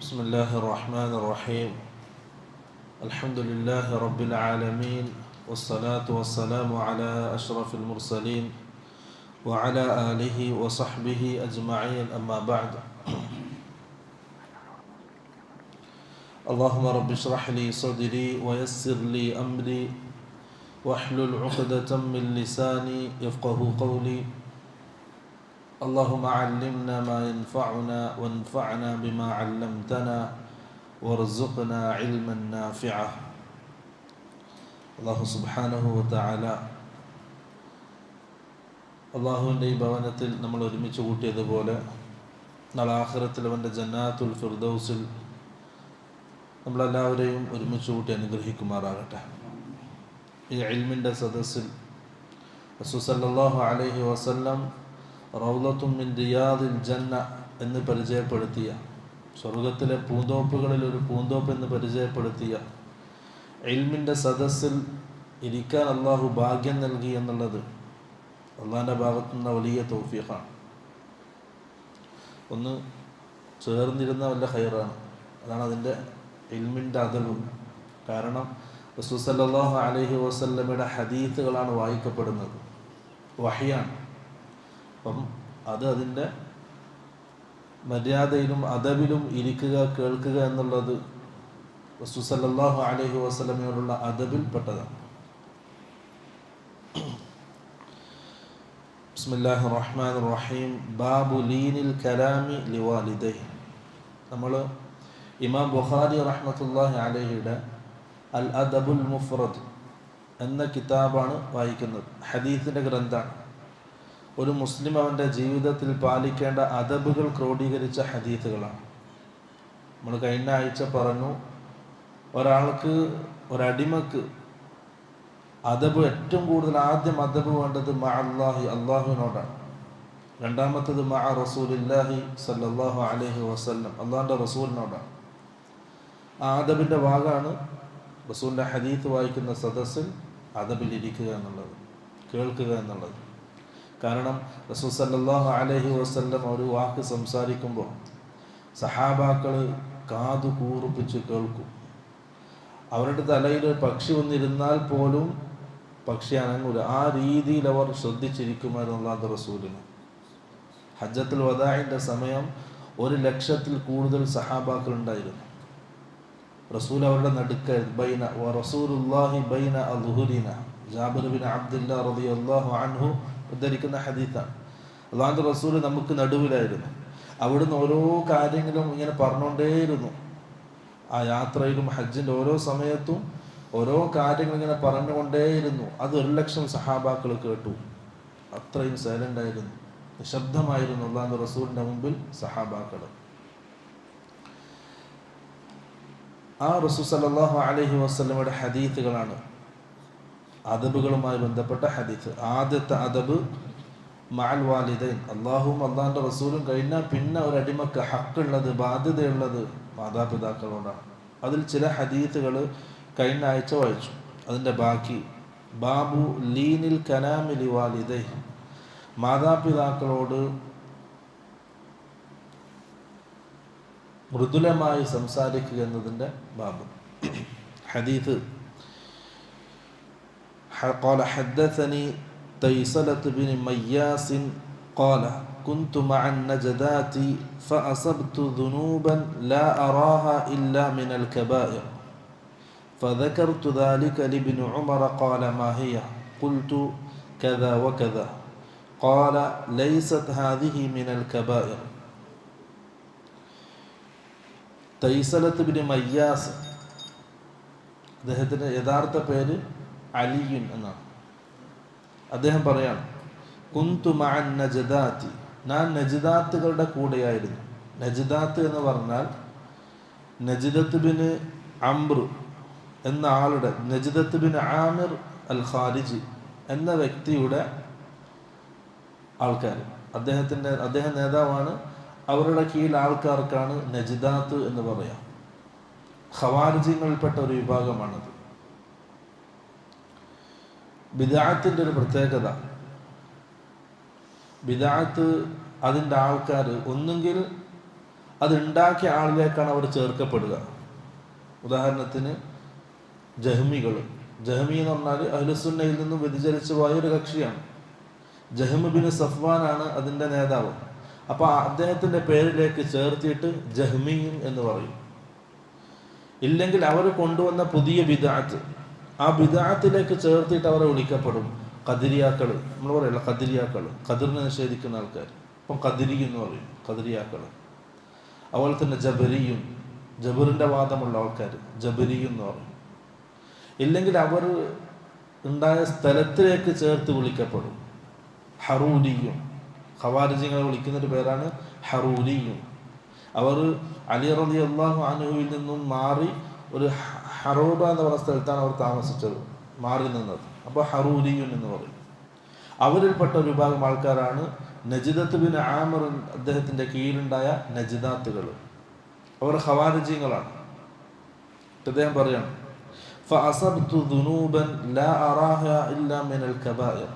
بسم الله الرحمن الرحيم. الحمد لله رب العالمين، والصلاة والسلام على أشرف المرسلين وعلى آله وصحبه أجمعين، أما بعد. اللهم رب اشرح لي صدري ويسر لي أمري واحلل عقدة من لساني يفقه قولي. اللهم علمنا ما ينفعنا وانفعنا بما علمتنا وارزقنا علما نافعا. അള്ളാഹു സുബ്ഹാനഹു വതആല അള്ളാഹുവിൻ്റെ ഈ ഭവനത്തിൽ നമ്മൾ ഒരുമിച്ച് കൂട്ടിയതുപോലെ നാളെ ആഖിറത്തിൽ അവൻ്റെ ജന്നാത്തുൽ ഫിർദൗസിൽ നമ്മളെല്ലാവരെയും ഒരുമിച്ച് കൂട്ടി അനുഗ്രഹിക്കുമാറാകട്ടെ. ഈ ഇൽമിൻ്റെ സദസ്സിൽ റസൂൽ സല്ലല്ലാഹു അലൈഹി വസല്ലം റൗളത്തും മിൻ റിയാദിൽ ജന്ന എന്ന് പരിചയപ്പെടുത്തിയ, സ്വർഗത്തിലെ പൂന്തോപ്പുകളിൽ ഒരു പൂന്തോപ്പ് എന്ന് പരിചയപ്പെടുത്തിയ ഇൽമിൻ്റെ സദസ്സിൽ ഇരിക്കാൻ അള്ളാഹു ഭാഗ്യം നൽകി എന്നുള്ളത് അള്ളാഹിൻ്റെ ഭാഗത്തുനിന്ന വലിയ തൗഫീഖാണ്. ഒന്ന് ചേർന്നിരുന്ന വല്ല ഖൈറാണ്. അതാണ് അതിൻ്റെ ഇൽമിൻ്റെ അദബ്. കാരണം റസൂൽ സല്ലല്ലാഹു അലൈഹി വസല്ലമയുടെ ഹദീത്തുകളാണ് വായിക്കപ്പെടുന്നത്, വഹ്യാണ്. അപ്പം അതിൻ്റെ മര്യാദയിലും അദബിലും ഇരിക്കുക, കേൾക്കുക എന്നുള്ളത് റസൂൽ സല്ലല്ലാഹു അലൈഹി വസല്ലമയോടുള്ള അദബിൽ പെട്ടതാണ്. ബിസ്മില്ലാഹിർ റഹ്മാനിർ റഹീം. ബാബു ലീനിൽ കലാമി ലിവാലിദൈഹി. നമ്മൾ ഇമാം ബുഖാരി റഹ്മത്തുള്ളാഹി അലൈഹിയുടെ അൽ അദബുൽ മുഫ്രദ് എന്ന കിതാബാണ് വായിക്കുന്നത്. ഹദീസിൻ്റെ ഗ്രന്ഥമാണ്. ഒരു മുസ്ലിം അവൻ്റെ ജീവിതത്തിൽ പാലിക്കേണ്ട അദബുകൾ ക്രോഡീകരിച്ച ഹദീസുകളാണ്. നമ്മൾ കഴിഞ്ഞ ആഴ്ച പറഞ്ഞു, ഒരാൾക്ക്, ഒരടിമക്ക് അദബ് ഏറ്റവും കൂടുതൽ ആദ്യം അദബ് വേണ്ടത് മഅ അല്ലാഹി, അള്ളാഹുവിനോടാണ്. രണ്ടാമത്തത് മഅ റസൂലില്ലാഹി സല്ലല്ലാഹു അലൈഹി വസല്ലം, അള്ളാഹിൻ്റെ റസൂലിനോടാണ്. ആ അദബിൻ്റെ ഭാഗമാണ് റസൂലിൻ്റെ ഹദീത്ത് വായിക്കുന്ന സദസ്സിൽ അദബിലിരിക്കുക എന്നുള്ളത്, കേൾക്കുക എന്നുള്ളത്. കാരണം റസൂൽ സല്ലല്ലാഹു അലൈഹി വസല്ലം ഒരു വാക്ക് സംസാരിക്കുമ്പോൾ സഹാബാക്കൾ കാതു കൂർപ്പിച്ച് കേൾക്കും. അവരുടെ തലയിൽ പക്ഷി വന്നിരുന്നാൽ പോലും പക്ഷി അനങ്ങൂല. ആ രീതിയിൽ അവർ ശ്രദ്ധിച്ചിരിക്കുമായിരുന്നു അല്ലാഹുവിൻ്റെ റസൂലിന്. ഹജ്ജത്തുൽ വദാഇൻ്റെ സമയം 100,000-ൽ കൂടുതൽ സഹാബാക്കൾ ഉണ്ടായിരുന്നു. റസൂൽ അവരുടെ നടുക്കായിരുന്നു. ബൈന വ റസൂലുള്ളാഹി ബൈന അദ്ഹുരിന. ജാബിർ ബിൻ അബ്ദുല്ലാ റളിയല്ലാഹു അൻഹു ഉദ്ധരിക്കുന്ന ഹദീത്താണ്. അല്ലാഹുവിൻ്റെ റസൂൽ നമുക്ക് നടുവിലായിരുന്നു. അവിടുന്ന് ഓരോ കാര്യങ്ങളും ഇങ്ങനെ പറഞ്ഞുകൊണ്ടേയിരുന്നു. ആ യാത്രയിലും ഹജ്ജിൻ്റെ ഓരോ സമയത്തും ഓരോ കാര്യങ്ങൾ ഇങ്ങനെ പറഞ്ഞുകൊണ്ടേയിരുന്നു. അത് 100,000 സഹാബാക്കൾ കേട്ടു. അത്രയും സൈലൻ്റ് ആയിരുന്നു, നിശബ്ദമായിരുന്നു അല്ലാഹുവിൻ്റെ റസൂലിൻ്റെ മുമ്പിൽ സഹാബാക്കൾ. ആ റസൂൽ സല്ലല്ലാഹു അലൈഹി വസല്ലമയുടെ ഹദീത്തുകളാണ് അദബുകളുമായി ബന്ധപ്പെട്ട ഹദീത്ത്. ആദ്യത്തെ അദബ് മഅൽ വാലിദൈൻ, അള്ളാഹുവും അള്ളാഹിൻ്റെ റസൂലും കഴിഞ്ഞാൽ പിന്നെ ഒരു അടിമക്ക് ഹക്കുള്ളത്, ബാധ്യതയുള്ളത് മാതാപിതാക്കളോടാണ്. അതിൽ ചില ഹദീത്തുകൾ കഴിഞ്ഞ ആഴ്ച വായിച്ചു. അതിൻ്റെ ബാക്കി ബാബു ലീനിൽ കലാമി ലിവാലിദൈഹി, മാതാപിതാക്കളോട് മൃദുലമായി സംസാരിക്കുക എന്നതിൻ്റെ ബാബ്. ഹദീത്ത് قال حدثني تيسلة بن مياس قال كنت مع النجدات فأصبت ذنوبا لا أراها إلا من الكبائر فذكرت ذلك لابن عمر قال ما هي؟ قلت كذا وكذا قال ليست هذه من الكبائر. തൈസലത്ത് ബിൻ മയ്യാസ്, അദ്ദേഹത്തിൻ്റെ യഥാർത്ഥ പേര് അലിയുൻ എന്നാണ്. അദ്ദേഹം പറയാണ്, കുന്തു മഅൻ നജ്ദാത്തി, ഞാൻ നജ്ദാത്തുകളുടെ കൂടെയായിരുന്നു. നജ്ദാത്ത് എന്ന് പറഞ്ഞാൽ നജ്ദത്ത് ബിൻ അംർ എന്ന ആളുടെ, നജ്ദത്ത് ബിൻ ആമിർ അൽ ഖാരിജി എന്ന വ്യക്തിയുടെ ആൾക്കാർ. അദ്ദേഹം നേതാവാണ്. അവരുടെ കീഴിൽ ആൾക്കാർക്കാണ് നജ്ദാത്ത് എന്ന് പറയാം. ഖവാരിജികളിൽപ്പെട്ട ഒരു വിഭാഗമാണത്. ബിദഅത്തിൻ്റെ ഒരു പ്രത്യേകത, ബിദഅത്ത് അതിൻ്റെ ആൾക്കാർ ഒന്നുകിൽ അതുണ്ടാക്കിയ ആളിലേക്കാണ് അവർ ചേർക്കപ്പെടുക. ഉദാഹരണത്തിന് ജഹ്മികൾ. ജഹ്മി എന്ന് പറഞ്ഞാൽ അഹ്ലുസുന്നയിൽ നിന്നും വ്യതിചലിച്ചു പോയ ഒരു കക്ഷിയാണ്. ജഹ്മ് ബിൻ സഫ്വാനാണ് അതിൻ്റെ നേതാവ്. അപ്പോൾ അദ്ദേഹത്തിൻ്റെ പേരിലേക്ക് ചേർത്തിയിട്ട് ജഹ്മിയും എന്ന് പറയും. ഇല്ലെങ്കിൽ അവർ കൊണ്ടുവന്ന പുതിയ ബിദഅത്ത്, ആ ബിദഅത്തിലേക്ക് ചേർത്തിട്ട് അവരെ വിളിക്കപ്പെടും ഖദരിയാക്കൾ. നമ്മൾ പറയല്ല ഖദരിയാക്കൾ, ഖദറിനെ നിഷേധിക്കുന്ന ആൾക്കാർ. ഇപ്പം ഖദരി എന്ന് പറയും, ഖദരിയാക്കൾ. അതുപോലെ തന്നെ ജബരിയും, ജബറിൻ്റെ വാദമുള്ള ആൾക്കാർ ജബരിയും എന്ന് പറയും. ഇല്ലെങ്കിൽ അവർ ഉണ്ടായ സ്ഥലത്തിലേക്ക് ചേർത്ത് വിളിക്കപ്പെടും ഹറൂരിയും. ഖവാരിജികളെ വിളിക്കുന്നൊരു പേരാണ് ഹറൂരിയും. അവർ അലി റളിയല്ലാഹു അൻഹുവിൽ നിന്നും മാറി ഒരു ഹറൂബ എന്ന് പറയുന്ന സ്ഥലത്താണ് അവർ താമസിച്ചത്, മാറി നിന്നത്. അപ്പോൾ ഹറൂരിയും എന്ന് പറയും. അവരിൽപ്പെട്ട ഒരു വിഭാഗം ആൾക്കാരാണ് നജിദത്ത് ബിൻ ആമിർ, അദ്ദേഹത്തിൻ്റെ കീഴിലുണ്ടായ നജിദാത്തുകൾ. അവർ ഖവാരിജികളാണ്. അദ്ദേഹം പറയാണ് ഫഅസബ്തു ദുനൂബൻ ലാ അറാഹ ഇല്ലാ മിനൽ കബായിർ.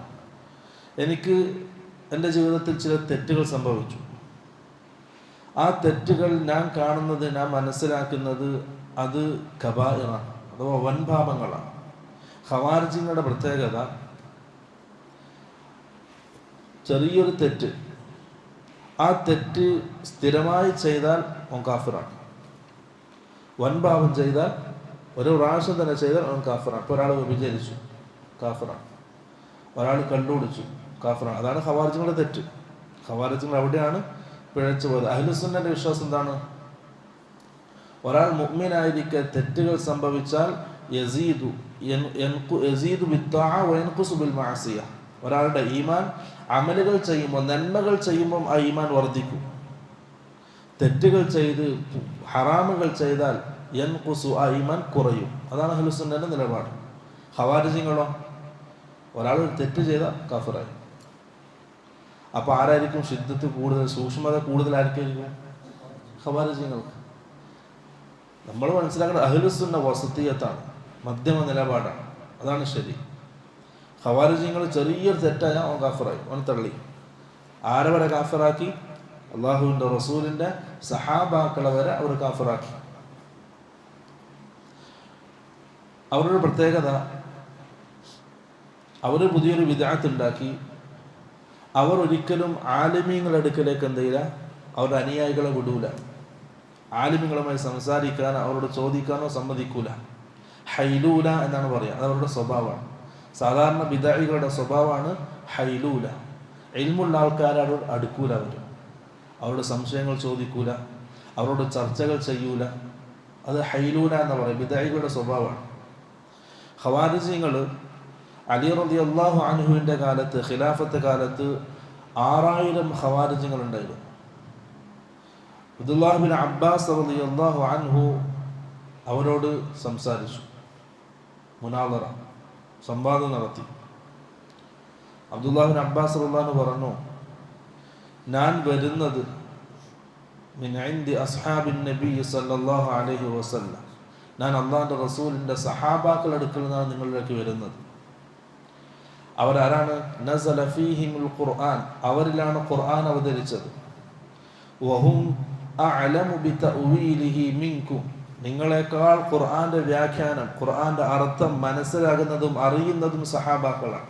എനിക്ക് എൻ്റെ ജീവിതത്തിൽ ചില തെറ്റുകൾ സംഭവിച്ചു. ആ തെറ്റുകൾ ഞാൻ കാണുന്നത്, ഞാൻ മനസ്സിലാക്കുന്നത് അത് കബായിറാണ്, അഥവാ വൻപാപങ്ങളാണ്. ഖവാരിജികളുടെ പ്രത്യേകത ചെറിയൊരു തെറ്റ്, ആ തെറ്റ് സ്ഥിരമായി ചെയ്താൽ അവൻ കാഫിറാണ്. വൻപാപം ചെയ്താൽ ഒരു പ്രാവശ്യം തന്നെ ചെയ്താൽ അവൻ കാഫിറാണ്. ഇപ്പോൾ ഒരാൾ വ്യഭിചരിച്ചു, കാഫിറാണ്. ഒരാൾ കണ്ടുപിടിച്ചു, കാഫിറാണ്. അതാണ് ഖവാരിജികളുടെ തെറ്റ്. ഖവാരിജികൾ അവിടെയാണ് പിഴച്ചു പോയത്. അഹ്ലുസുന്നയുടെ വിശ്വാസം എന്താണ്? ഒരാൾ മുഅ്മിനായിരിക്കെ തെറ്റുകൾ സംഭവിച്ചാൽ യസീദു ബിത്ത്വാഅ വയൻഖുസു ബിൽ മഅസിയ. ഒരാളുടെ ഈമാൻ അമലുകൾ ചെയ്യുമ്പോൾ, നന്മകൾ ചെയ്യുമ്പോൾ ആ ഈമാൻ വർദ്ധിക്കും. തെറ്റുകൾ ചെയ്ത് ഹറാമുകൾ ചെയ്താൽ യൻഖുസു, ആ ഈമാൻ കുറയും. അതാണ് അഹ്ലുസുന്നയുടെ നിലപാട്. ഖവാരിജികളോ? ഒരാൾ ഒരു തെറ്റ് ചെയ്താൽ കാഫിറായി. അപ്പോൾ ആരായിരിക്കും ശുദ്ധത്ത് കൂടുതൽ, സൂക്ഷ്മത കൂടുതൽ ആയിരിക്കും? ഖവാരിജികൾക്ക്. നമ്മൾ മനസ്സിലാക്കേണ്ട അഹ്ലുസുന്ന വസതിയത്താണ്, മധ്യമ നിലപാടാണ്. അതാണ് ശരി. ഖവാരിജികൾ ചെറിയൊരു തെറ്റായ അവൻ കാഫിറായി, അവൻ തള്ളി. ആരെ വരെ കാഫിറാക്കി? അള്ളാഹുവിൻ്റെ റസൂലിൻ്റെ സഹാബാക്കളെ വരെ അവർ കാഫിറാക്കി. അവരുടെ പ്രത്യേകത, അവർ പുതിയൊരു വിദഅത്ത് ഉണ്ടാക്കി. അവർ ഒരിക്കലും ആലിമീങ്ങളുടെ അടുക്കലേക്ക് എന്ത് ചെയ്യില്ല, അവരുടെ അനുയായികളെ വിടൂല. ആലിമീങ്ങളുമായി സംസാരിക്കാനോ അവരോട് ചോദിക്കാനോ സമ്മതിക്കൂല. ഹൈലൂല എന്നാണ് പറയുക, അത് അവരുടെ സ്വഭാവമാണ്. സാധാരണ ബിദഅകളുടെ സ്വഭാവമാണ് ഹൈലൂല. ഇൽമുള്ള ആൾക്കാരോട് അടുക്കൂല. അവരുടെ സംശയങ്ങൾ ചോദിക്കൂല, അവരോട് ചർച്ചകൾ ചെയ്യൂല. അത് ഹൈലൂല എന്ന് പറയും, ബിദഅകളുടെ സ്വഭാവമാണ്. ഖവാരിജികൾ അലി റളിയല്ലാഹു അൻഹുവിൻ്റെ കാലത്ത്, ഖിലാഫത്ത് കാലത്ത് 6000 ഖവാരിജികൾ ഉണ്ടായിരുന്നു. അബ്ദുല്ലാഹ് ബിൻ അബ്ബാസ് റളിയല്ലാഹു അൻഹു അവരോട് സംസാരിച്ചു, മുനാദറ, സംവാദം നടത്തി. അബ്ദുല്ലാഹ് ബിൻ അബ്ബാസ് റളിയല്ലാഹു പറഞ്ഞു, ഞാൻ വരുന്നത് മിൻ ഇൻദി അസ്ഹാബിൻ നബി സല്ലല്ലാഹു അലൈഹി വസല്ലം, ഞാൻ അള്ളാഹുവിൻ്റെ റസൂലിൻ്റെ സഹാബാക്കൾ അടുക്കൽ നിന്നാണ് നിങ്ങളിലേക്ക് വരുന്നത്. അവരാരാണ്? നസല ഫീഹിമുൽ ഖുർആൻ, അവരിലാണ് ഖുർആൻ അവതരിച്ചത്. വഹും അഅലമു ബിതഅ്വീലിഹി മിൻകും, നിങ്ങളെക്കാൾ ഖുർആന്റെ വ്യാഖ്യാനം, ഖുർആന്റെ അർത്ഥം മനസ്സിലാകുന്നതും അറിയുന്നതും സഹാബാക്കളാണ്.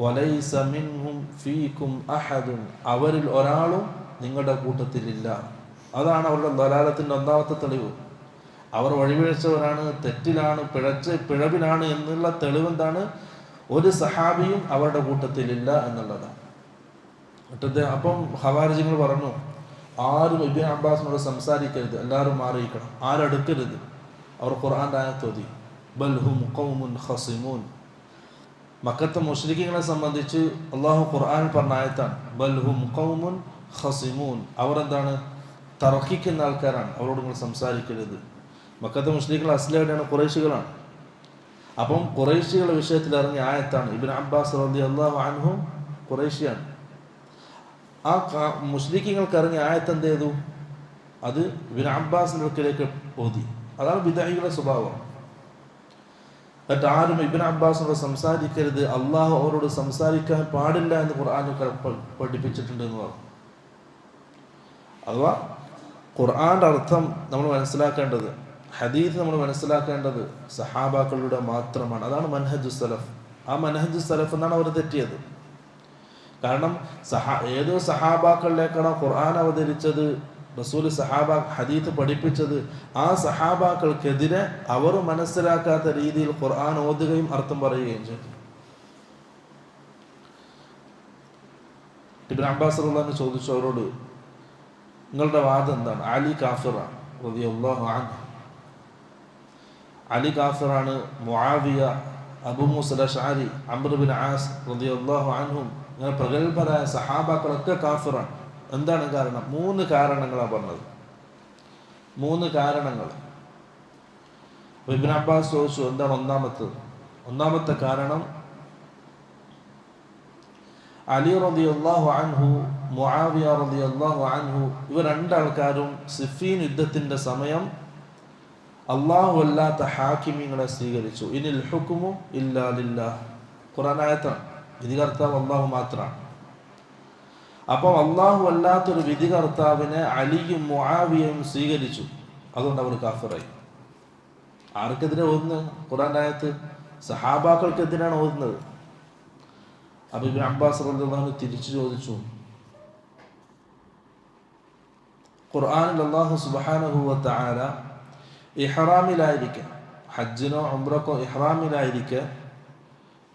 വലൈസ മിൻഹും ഫീകും അഹദുൻ, അവരിൽ ഒരാളും നിങ്ങളുടെ കൂട്ടത്തിലില്ല. അതാണ് അവരുടെ ദലാലത്തിൻ്റെ ഒന്നാമത്തെ തെളിവ്. അവർ വഴിപിഴച്ചവരാണ്, തെറ്റിലാണ്, പിഴവിലാണ് എന്നുള്ള തെളിവെന്താണ്? ഒരു സഹാബിയും അവരുടെ കൂട്ടത്തിലില്ല എന്നുള്ളതാണ്. അപ്പം ഖവാരിജികൾ പറഞ്ഞു, ആരും ഇബ്നു അബ്ബാസിനോട് സംസാരിക്കരുത്, എല്ലാവരും മാറിയിരിക്കണം, ആരടുക്കരുത്. അവർ ഖുർആൻ്റെ ആയത്ത് ഓതി, ബൽ ഹും ഖൗമുൻ ഖസിമൂൻ. മക്കത്തെ മുശ്രിക്കുകളെ സംബന്ധിച്ച് അള്ളാഹു ഖുർആൻ പറഞ്ഞ ആയത്താണ്, ബൽ ഹും ഖൗമുൻ ഖസിമൂൻ. അവർ എന്താണ്? തർക്കിക്കുന്ന ആൾക്കാരാണ്, അവരോട് നിങ്ങൾ സംസാരിക്കരുത്. മക്കത്തെ മുശ്രിക്കുകൾ അസ്ലയാണ്, ഖുറൈശികളാണ്. അപ്പം ഖുറൈശികളുടെ വിഷയത്തിൽ ഇറങ്ങിയ ആയത്താണ്. ഇബ്നു അബ്ബാസ് റളിയല്ലാഹു അൻഹു ഖുറൈശിയാണ്. ആ മുശ്രിക്കുകൾക്ക് ഇറങ്ങിയ ആയത്ത് എന്ത് ചെയ്തു? അത് ഇബ്നു അബ്ബാസിൻ്റെ അടുക്കലേക്ക് ഓതി. അതാണ് ബിദഅയുടെ സ്വഭാവം. എന്നിട്ട് ആരും ഇബ്നു അബ്ബാസിനോട് സംസാരിക്കരുത്, അള്ളാഹു അവരോട് സംസാരിക്കാൻ പാടില്ല എന്ന് ഖുർആൻ പഠിപ്പിച്ചിട്ടുണ്ട് എന്ന് പറഞ്ഞു. അഥവാ ഖുർആൻ്റെ അർത്ഥം നമ്മൾ മനസ്സിലാക്കേണ്ടത്, ഹദീസ് നമ്മൾ മനസ്സിലാക്കേണ്ടത് സഹാബാക്കളുടെ മാത്രമാണ്. അതാണ് മൻഹജു സലഫ്. ആ മൻഹജു സലഫ് എന്നാണ് അവർ തെറ്റിയത്. കാരണം ഏതോ സഹാബാക്കളിലേക്കാണോ ഖുർആൻ അവതരിച്ചത്, റസൂൽ ഹദീത്ത് പഠിപ്പിച്ചത്, ആ സഹാബാക്കൾക്കെതിരെ അവർ മനസ്സിലാക്കാത്ത രീതിയിൽ ഖുർആൻ ഓതുകയും അർത്ഥം പറയുകയും ചെയ്തു. ഇബ്നു അബ്ബാസ് റളിയല്ലാഹു അൻഹു ചോദിച്ചു അവരോട്, നിങ്ങളുടെ വാദം എന്താണ്? അലി കാഫിറാണ് റളിയല്ലാഹു അൻഹു. അലി കാഫിറാണ്, മുആവിയ, അബൂ മൂസ അശ്അരി, അംർ ബിൻ ആസ് റളിയല്ലാഹു അൻഹും, ഇങ്ങനെ പ്രഗത്ഭരായ സഹാബാക്കളൊക്കെ കാഫിറാണ്. എന്താണ് കാരണം? 3 കാരണങ്ങളാണ് പറഞ്ഞത്. 3 കാരണങ്ങൾ. ഇബ്നു അബ്ബാസ് ചോദിച്ചു, എന്താണ് ഒന്നാമത്തെ കാരണം? അലി റളിയല്ലാഹു അൻഹു, മുആവിയ റളിയല്ലാഹു അൻഹു, ഇവർ രണ്ടാൾക്കാരും സിഫീൻ യുദ്ധത്തിന്റെ സമയം അല്ലാഹു അല്ലാത്ത ഹാക്കിമീങ്ങളെ സ്വീകരിച്ചു. ഇനിൽ ഹുക്മു ഇല്ലാ ലില്ലാഹ്. ഖുർആൻ ആയത്താണ്. വിധികർത്താവ് അല്ലാഹു മാത്രമാണ്. അപ്പം അല്ലാഹു അല്ലാത്തൊരു വിധികർത്താവിനെ അലിയും മുആവിയയും സ്വീകരിച്ചു. അതുകൊണ്ട് അവർ കാഫിറായി. ആർക്കെതിരെ ഓതുന്നത്? ഖുർആൻ ആയത്ത് സഹാബാക്കൾക്കെതിരാണ് ഓതുന്നത്. അപ്പോൾ ഇബ്നു അബ്ബാസ് റളിയല്ലാഹു അൻഹു തിരിച്ചു ചോദിച്ചു, ഖുർആനിൽ അല്ലാഹു സുബ്ഹാനഹു വ തആല ഇഹ്റാമിലായിരിക്കെ, ഹജ്ജിനോ ഉംറക്കോ ഇഹ്റാമിലായിരിക്കെ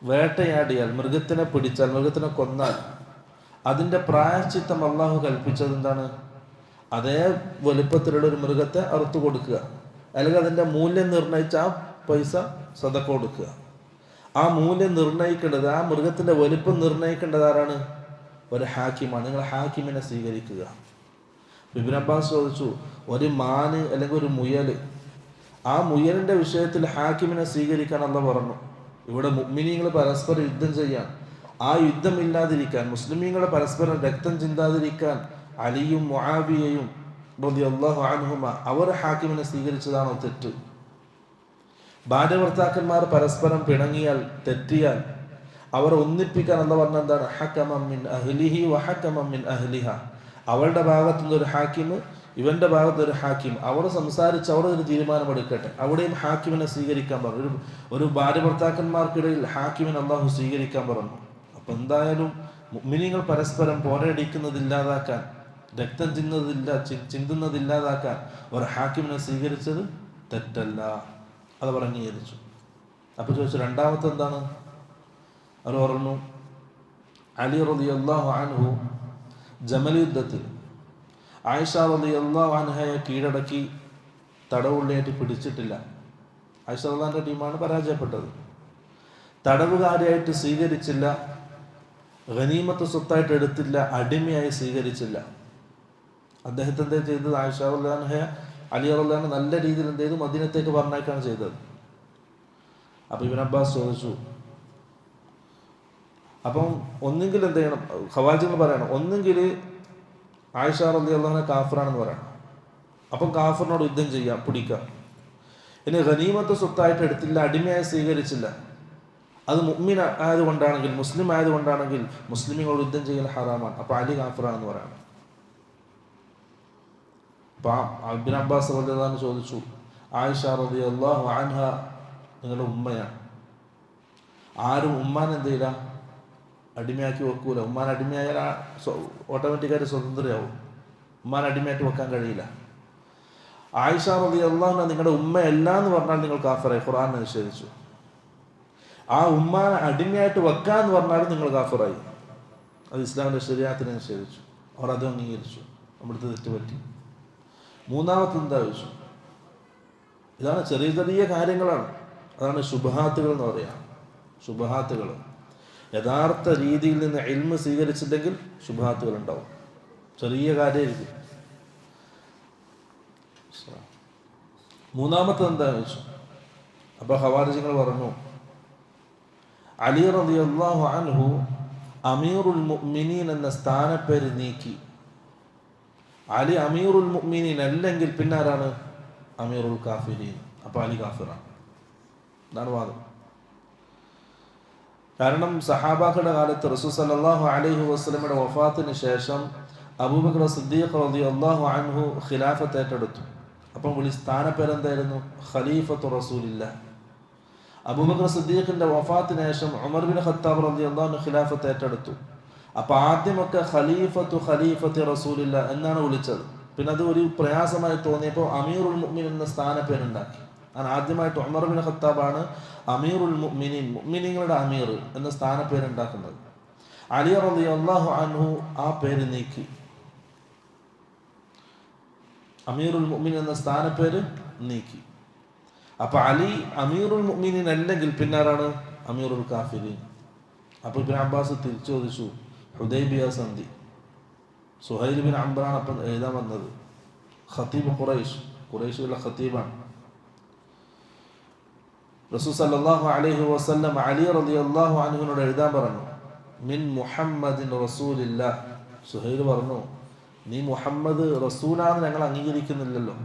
വേട്ടയാടിയാൽ, മൃഗത്തിനെ പിടിച്ചാൽ, മൃഗത്തിനെ കൊന്നാൽ അതിൻ്റെ പ്രായശ്ചിത്തം അള്ളാഹു കൽപ്പിച്ചത് എന്താണ്? അതേ വലുപ്പത്തിലുള്ള ഒരു മൃഗത്തെ അറുത്തു കൊടുക്കുക, അല്ലെങ്കിൽ അതിൻ്റെ മൂല്യം നിർണയിച്ച് ആ പൈസ സദഖ കൊടുക്കുക. ആ മൂല്യം നിർണയിക്കേണ്ടത്, ആ മൃഗത്തിൻ്റെ വലുപ്പം നിർണയിക്കേണ്ടത് ആരാണ്? ഒരു ഹാക്കിമാണ്. നിങ്ങൾ ഹാക്കിമിനെ സ്വീകരിക്കുക. ഇബ്നു അബ്ബാസ് ചോദിച്ചു, ഒരു മാന് അല്ലെങ്കിൽ ഒരു മുയൽ, ആ മുയലിൻ്റെ വിഷയത്തിൽ ഹാക്കിമിനെ സ്വീകരിക്കാൻ അല്ലാഹു പറഞ്ഞു. ഇവിടെ മുഅ്മിനീങ്ങൾ പരസ്പരം യുദ്ധം ചെയ്യാൻ, ആ യുദ്ധം ഇല്ലാതിരിക്കാൻ, മുസ്ലിമീങ്ങളെ പരസ്പരം രക്തം ചിന്താതിരിക്കാൻ അലിയും മുആവിയയും റളിയല്ലാഹു അൻഹുമ അവർ ഹാക്കിമിനെ സ്വീകരിച്ചതാണോ തെറ്റ്? ഭാര്യ ഭർത്താക്കന്മാർ പരസ്പരം പിണങ്ങിയാൽ, തെറ്റിയാൽ അവരെ ഒന്നിപ്പിക്കാൻ അല്ലാഹു പറഞ്ഞ എന്താണ്? ഹക്കമൻ മിൻ അഹ്ലിഹി വ ഹക്കമൻ മിൻ അഹ്ലിഹ. അവളുടെ ഭാഗത്തുനിന്ന് ഒരു ഹാക്കിം, ഇവന്റെ ഭാഗത്ത് ഒരു ഹാക്കിം, അവർ സംസാരിച്ച് അവർ ഒരു തീരുമാനമെടുക്കട്ടെ. അവിടെയും ഹാക്കിമിനെ സ്വീകരിക്കാൻ പറഞ്ഞു. ഒരു ഭാര്യ ഭർത്താക്കന്മാർക്കിടയിൽ ഹാക്കിമിനെ അല്ലാഹു സ്വീകരിക്കാൻ പറഞ്ഞു. അപ്പം എന്തായാലും മുഅ്മിനീങ്ങൾ പരസ്പരം പോരടിക്കുന്നതില്ലാതാക്കാൻ, രക്തം ചിന്തുന്നതില്ലാതാക്കാൻ ഒരു ഹാക്കിമിനെ സ്വീകരിച്ചത് തെറ്റല്ല. അത് അവർ അംഗീകരിച്ചു. അപ്പോൾ ചോദിച്ചു, രണ്ടാമത്തെ എന്താണ്? അവർ പറഞ്ഞു, അലി റളിയല്ലാഹു അൻഹു ജമൽ യുദ്ധത്തിൽ ആയിഷ റളിയല്ലാഹു അൻഹയെ കീഴടക്കി തടവുള്ളിയായിട്ട് പിടിച്ചിട്ടില്ല. ആയിഷ റളിയല്ലാഹുവിൻ്റെ ടീമാണ് പരാജയപ്പെട്ടത്. തടവുകാരിയായിട്ട് സ്വീകരിച്ചില്ല, ഗനീമത്ത് സ്വത്തായിട്ട് എടുത്തില്ല, അടിമയായി സ്വീകരിച്ചില്ല. അദ്ദേഹത്തെ എന്താ ചെയ്തത്? ആയിഷ റളിയല്ലാഹു അൻഹയെ അലി റളിയല്ലാഹു അൻഹു നല്ല രീതിയിൽ എന്ത് ചെയ്തു? മദീനത്തേക്ക് പറഞ്ഞേക്കാണ് ചെയ്തത്. അപ്പോൾ ഇബ്നു അബ്ബാസ് ചോദിച്ചു, അപ്പം ഒന്നെങ്കിൽ എന്ത് ചെയ്യണം? ഖവാരിജികൾ പറയണം, ഒന്നെങ്കിൽ ആയിഷ റളിയല്ലാഹു അൻഹ കാഫിറാണെന്ന് പറയണം. അപ്പം കാഫിറിനോട് യുദ്ധം ചെയ്യാം, പിടിക്കാം. ഇനി ഗനീമത്ത് സ്വത്തായിട്ട് എടുത്തില്ല, അടിമയായി സ്വീകരിച്ചില്ല, അത് മുഅ്മിൻ ആയതുകൊണ്ടാണെങ്കിൽ, മുസ്ലിം ആയതുകൊണ്ടാണെങ്കിൽ മുസ്ലിമിനോട് യുദ്ധം ചെയ്യൽ ഹറാമാണ്. അപ്പോൾ അലി കാഫിറാണെന്ന് പറയണം. അപ്പം ഇബ്നു അബ്ബാസ് റളിയല്ലാഹു അൻഹു ചോദിച്ചു, ആയിഷ റളിയല്ലാഹു അൻഹ നിങ്ങളുടെ ഉമ്മയാണ്. ആരും ഉമ്മാനെ എന്ത് ചെയ്യില്ല? അടിമയാക്കി വെക്കൂല. ഉമ്മാൻ അടിമയായാൽ ഓട്ടോമാറ്റിക്കായിട്ട് സ്വതന്ത്രയാവും. ഉമ്മാൻ അടിമയായിട്ട് വെക്കാൻ കഴിയില്ല. ആയിഷ റളിയല്ലാഹു അൻഹ നിങ്ങളുടെ ഉമ്മയല്ല എന്ന് പറഞ്ഞാൽ നിങ്ങൾ കാഫിറായി, ഖുർആൻ നിഷേധിച്ചു. ആ ഉമ്മാനെ അടിമയായിട്ട് വെക്കാന്ന് പറഞ്ഞാലും നിങ്ങൾ കാഫിറായി. അത് ഇസ്ലാമിൻ്റെ ശരീഅത്തിനെ നിഷേധിച്ചു. അവർ അത് അംഗീകരിച്ചു. അവിടുത്തെ തെറ്റുപറ്റി. മൂന്നാമത്തെ എന്താ ചോദിച്ചു? ഇതാണ് ചെറിയ ചെറിയ കാര്യങ്ങളാണ്. അതാണ് ശുബ്ഹാത്തുകൾ എന്ന് പറയാം. ശുബ്ഹാത്തുകൾ യഥാർത്ഥ രീതിയിൽ നിന്ന് ഇൽമ് സ്വീകരിച്ചില്ലെങ്കിൽ ശുബ്ഹാത്തുകൾ ഉണ്ടാവും. ചെറിയ കാര്യമായിരിക്കും. മൂന്നാമത്തെ എന്താ ചോദിച്ചു? അപ്പോൾ ഖവാരിജികൾ പറഞ്ഞു, അലി റളിയല്ലാഹു അൻഹു അമീറുൽ മുഅ്മിനീൻ എന്ന സ്ഥാനപ്പേര് നീക്കി. അലി അമീറുൽ മുഅ്മിനീൻ അല്ലെങ്കിൽ പിന്നെ ആരാണ്? അമീറുൽ കാഫിരീൻ. അപ്പോൾ അലി കാഫിറാണ്. ഇതാണ് വാദം. കാരണം സഹാബാക്കളുടെ കാലത്ത് റസൂൽ സല്ലല്ലാഹു അലൈഹി വസല്ലമയുടെ വഫാത്തിന് ശേഷം അബൂബക്കർ സിദ്ദീഖ് റളിയല്ലാഹു അൻഹു ഖിലാഫത്ത് ഏറ്റെടുത്തു. അപ്പം സ്ഥാനപ്പേരെന്തായിരുന്നു? ഖലീഫത്തു റസൂലില്ല. അബൂബക്കർ സിദ്ദീഖിന്റെ വഫാത്തിന് ശേഷം ഉമർ ബിൻ ഖത്താബ് റളിയല്ലാഹു അൻഹു ഖിലാഫത്ത് ഏറ്റെടുത്തു. അപ്പൊ ആദ്യമൊക്കെ ഖലീഫത്തി റസൂലില്ല എന്നാണ് വിളിച്ചത്. പിന്നെ അത് ഒരു പ്രയാസമായി തോന്നിയപ്പോൾ അമീറുൽ മുഅ്മിനീൻ എന്ന സ്ഥാനപ്പേരുണ്ടാക്കി. അങ്ങനെ ആദ്യമായിട്ട് ഉമർ ബിൻ ഖത്താബാണ് അമീറുൽ മുഅ്മിനീൻ, മുഅ്മിനീങ്ങളുടെ അമീർ എന്ന സ്ഥാനപ്പേരുണ്ടാക്കുന്നത്. അലി റളിയല്ലാഹു അൻഹു ആ പേര് നീക്കി, അമീറുൽ മുഅ്മിനീൻ എന്ന സ്ഥാനപ്പേര് നീക്കി. അപ്പൊ അലി അമീറുൽ മുഅ്മിനീൻ അല്ലെങ്കിൽ പിന്നെ ആരാണ്? അമീറുൽ കാഫിരീൻ. അപ്പൊ ഇബ്നു അബ്ബാസ് തിരിച്ചു ചോദിച്ചു, ഹുദൈബിയ സന്ധി, സുഹൈൽ ബിൻ അംറാണ് അപ്പം എഴുതാൻ വന്നത്. ഖത്തീബ് ഖുറൈശിലുള്ള ഖത്തീബാണ്. റസൂൽ സല്ലല്ലാഹു അലൈഹി വസല്ലം അലി റളിയല്ലാഹു അൻഹുവിനോട് എഴുതാൻ പറഞ്ഞു, മിൻ മുഹമ്മദിൻ റസൂലില്ലാഹ്. സുഹൈൽ പറഞ്ഞു, നീ മുഹമ്മദ് റസൂലാണെന്ന് ഞങ്ങൾ അംഗീകരിക്കുന്നില്ലല്ലോ,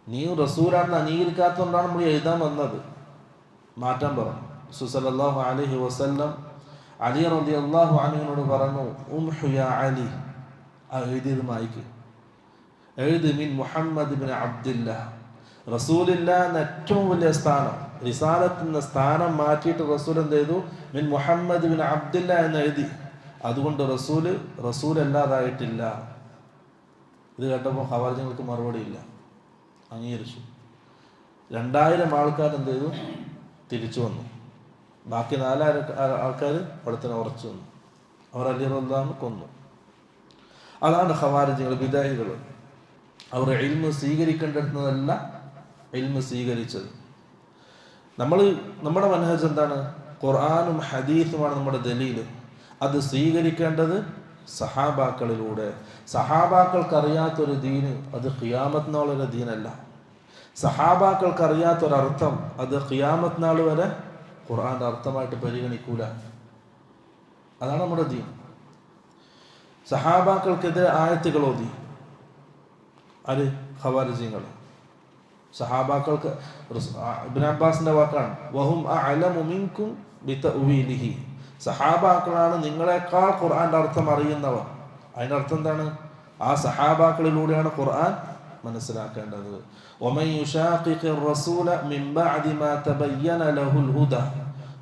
നീ റസൂലാണെന്ന് അംഗീകരിക്കാത്തതുകൊണ്ടാണ് നമ്മൾ എഴുതാൻ വന്നത്, മാറ്റാൻ പറഞ്ഞു. റസൂൽ സല്ലല്ലാഹു അലൈഹി വസല്ലം അലി റളിയല്ലാഹു അൻഹുവിനോട് പറഞ്ഞു, ഉംഹു യാ അലി, ആ എഴുതിയത് മായ്ക്ക്, എഴുതി മിൻ മുഹമ്മദ് ബിൻ അബ്ദില്ലാഹ്. റസൂലില്ല എന്ന ഏറ്റവും വലിയ സ്ഥാനം, റിസാലത്ത് സ്ഥാനം മാറ്റിയിട്ട് റസൂൽ എന്ത് ചെയ്തു? മിൻ മുഹമ്മദ് ബിൻ അബ്ദില്ല എന്ന് എഴുതി. അതുകൊണ്ട് റസൂൽ അല്ലാതായിട്ടില്ല. ഇത് കേട്ടപ്പോൾ ഖവാരിജങ്ങൾക്ക് മറുപടിയില്ല, അംഗീകരിച്ചു. 2000 ആൾക്കാർ എന്ത് ചെയ്തു? തിരിച്ചു വന്നു. ബാക്കി 4000 ആൾക്കാർ അവിടെ തന്നെ ഉറച്ചു വന്നു. അവർ അലി റളിയല്ലാഹു കൊന്നു. അതാണ് ഖവാരിജികൾ, ബിദഅഹികൾ. അവർ ഇൽമ് സ്വീകരിക്കേണ്ടിരുന്നതല്ല ഇൽമ് സ്വീകരിച്ചത്. നമ്മുടെ മനഹജ് എന്താണ്? ഖുർആനും ഹദീസുമാണ് നമ്മുടെ ദലീല്. അത് സ്വീകരിക്കേണ്ടത് സഹാബാക്കളിലൂടെ. സഹാബാക്കൾക്കറിയാത്തൊരു ദീന് അത് ഖിയാമത്ത് നാൾ വരെ ദീനല്ല. സഹാബാക്കൾക്കറിയാത്തൊരർത്ഥം അത് ഖിയാമത്ത് നാൾ വരെ ഖുർആന്റെ അർത്ഥമായിട്ട് പരിഗണിക്കൂല. അതാണ് നമ്മുടെ ദീൻ. സഹാബാക്കൾക്കെതിരെ ആയത്തുകൾ ഓതി ആര്? ഖവാരിജികൾ. സഹാബാക്കൾക്ക് ഇബ്നു അബ്ബാസിന്റെ വാക്കാണ്, വഹും അഅലമു മിൻകും ബിതഅ്വീലിഹി. സഹാബാക്കളാണ് നിങ്ങളെക്കാൾ ഖുർആന്റെ അർത്ഥം അറിയുന്നവർ. അതിന്റെ അർത്ഥം എന്താണ്? ആ സഹാബാക്കളിലൂടെയാണ് ഖുർആൻ മനസ്സിലാക്കേണ്ടത്. വമൻ യുശാഖിഖിർ റസൂല മിൻ ബഅദി മാ തബയ്യന ലഹുൽ ഹുദാ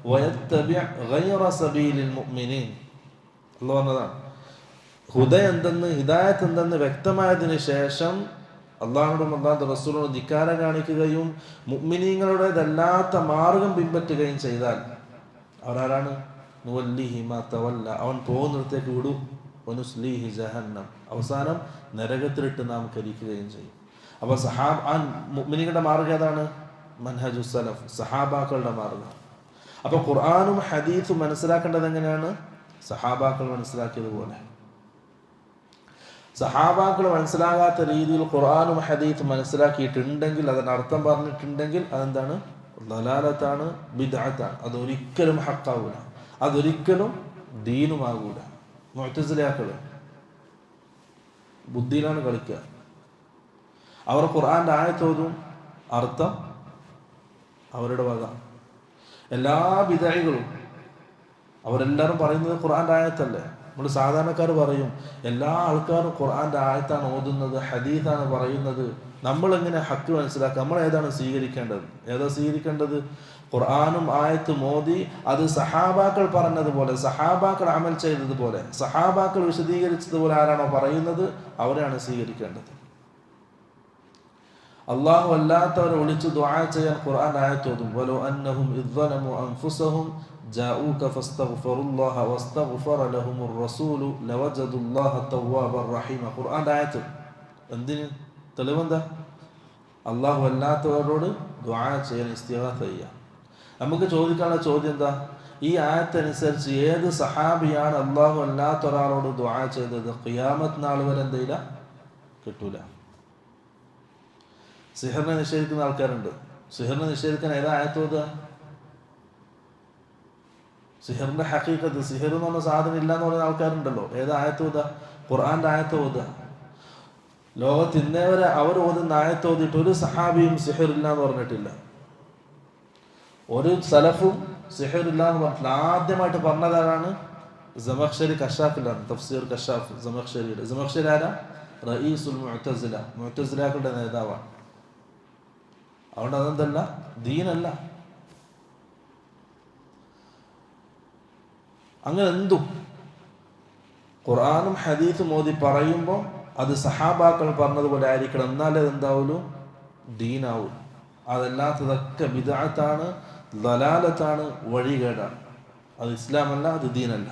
വയത്തബിഅ ഗൈറ സബീലിൽ മുഅ്മിനീൻ. അല്ലാഹു പറഞ്ഞതാണ്, ഹുദ എന്തെന്ന്, ഹിദായത്ത് എന്തെന്ന് വ്യക്തമായതിനു ശേഷം അള്ളാഹുവിനോടും അള്ളാഹുവിന്റെ റസൂലിനോടും ധിക്കാരം കാണിക്കുകയും മുഅ്മിനീങ്ങളുടേതല്ലാത്ത മാർഗം പിൻപറ്റുകയും ചെയ്താൽ അവരാരാണ്? നുവല്ലിഹി മാ തവല്ല, അവൻ പോകുന്നിടത്തേക്ക് വിടും. വനുസ്ലിഹി ജഹന്നം, അവസാനം നരകത്തിലിട്ട് നാം കരിക്കുകയും ചെയ്യും. അപ്പൊ മുഅ്മിനീങ്ങളുടെ മാർഗം ഏതാണ്? മൻഹജു സലഫ്, സഹാബാക്കളുടെ മാർഗം. അപ്പൊ ഖുർആനും ഹദീസും മനസ്സിലാക്കേണ്ടത് എങ്ങനെയാണ്? സഹാബാക്കൾ മനസ്സിലാക്കിയതുപോലെ. സഹാബാക്കൾ മനസ്സിലാകാത്ത രീതിയിൽ ഖുർആനും ഹദീസും മനസ്സിലാക്കിയിട്ടുണ്ടെങ്കിൽ, അതിന് അർത്ഥം പറഞ്ഞിട്ടുണ്ടെങ്കിൽ അതെന്താണ്? ദലാലത്താണ്, ബിദ്അത്താണ്. അതൊരിക്കലും ഹഖാവൂല, അതൊരിക്കലും ദീനുമാകൂല. മുഅ്തസിലയാക്കള് ബുദ്ധിയിലാണ് കളിക്കുക. അവർ ഖുർആന്റെ ആയത്തോതും അർത്ഥം അവരുടെ വക. എല്ലാ ബിദ്അകളും അവരെല്ലാവരും പറയുന്നത് ഖുർആന്റെ ആയത്തല്ലേ. നമ്മൾ സാധാരണക്കാർ പറയും എല്ലാ ആൾക്കാരും ഖുർആന്റെ ആയത്താണ് ഓതുന്നത്, ഹദീസാണ് പറയുന്നത്. നമ്മൾ എങ്ങനെ ഹക്ക് മനസ്സിലാക്കുക? നമ്മൾ ഏതാണ് സ്വീകരിക്കേണ്ടത്? ഏതാ സ്വീകരിക്കേണ്ടത്? ഖുർആനും ആയത്തും ഓതി അത് സഹാബാക്കൾ പറഞ്ഞതുപോലെ, സഹാബാക്കൾ അമൽ ചെയ്തതുപോലെ, സഹാബാക്കൾ വിശദീകരിച്ചതുപോലെ ആരാണോ പറയുന്നത് അവരെയാണ് സ്വീകരിക്കേണ്ടത്. അള്ളാഹു അല്ലാത്തവരെ വിളിച്ച് ദുആ ചെയ്യാൻ ഖുർആൻ ആയത്തോതും. വലോ അന്നഹും ഇദ്ദലമു അൻഫുസഹും ജാഊക ഫസ്തഗ്ഫിറുല്ലാഹ വസ്തഗ്ഫറ ലഹുമുർ റസൂലു ലവജദുല്ലാഹ തവ്വാബർ റഹീമ. ഖുർആന്റെ ആയത്ത് എന്തിന്? തെളിവെന്താ? അള്ളാഹു അല്ലാത്തവരോട് ദുആ ചെയ്യാൻ, ഇസ്തിഗാസ ചെയ്യാൻ. നമുക്ക് ചോദിക്കാനുള്ള ചോദ്യം എന്താ? ഈ ആയത്തനുസരിച്ച് ഏത് സഹാബിയാണ് അള്ളാഹു അല്ലാത്ത ഒരാളോട് ദുആ ചെയ്തത്? ഖിയാമത്ത് നാൾ വരെ എന്തില്ല, കിട്ടൂല. സിഹറിനെ നിഷേധിക്കുന്ന ആൾക്കാരുണ്ട്. സിഹറിനെ നിഷേധിക്കാൻ ഏതാ ആയത്തോതുക? സിഹറിന്റെ ഹഖീഖത്ത്, സിഹർ എന്ന് പറഞ്ഞ സാധനം ഇല്ല എന്ന് പറയുന്ന ആൾക്കാരുണ്ടല്ലോ. ഏതാ ആയത്തോതുക? ഖുർആന്റെ ആയത്തോതുക. ലോകത്ത് ഇന്നേ വരെ അവർ ഓതുന്ന ആയത്തോതിയിട്ട് ഒരു സഹാബിയും സിഹർ ഇല്ല എന്ന് പറഞ്ഞിട്ടില്ല, ഒരു സലഫും സിഹർ ഇല്ല എന്ന് പറഞ്ഞിട്ടില്ല. ആദ്യമായിട്ട് പറഞ്ഞതാരാണ്? സമഖ്ശരി കശാഫിലാണ്, തഫ്സീർ കശാഫ് സമഖ്ശരിയുടെ. സമഖ്ശരി ആരാ? റഈസുൽ മുഅ്തസില, മുഅ്തസിലാക്കളുടെ നേതാവാണ്. അതുകൊണ്ട് അതെന്തല്ല, ദീനല്ല. അങ്ങനെ എന്തും ഖുർആനും ഹദീസും ഓതി പറയുമ്പോൾ അത് സഹാബാക്കൾ പറഞ്ഞതുപോലെ ആയിരിക്കണം, എന്നാലേ അതെന്താവുള്ളൂ, ദീനാവും. അതല്ലാത്തതൊക്കെ ബിദ്അത്താണ്, ദലാലത്താണ്, വഴികേടാണ്. അത് ഇസ്ലാമല്ല, അത് ദീനല്ല.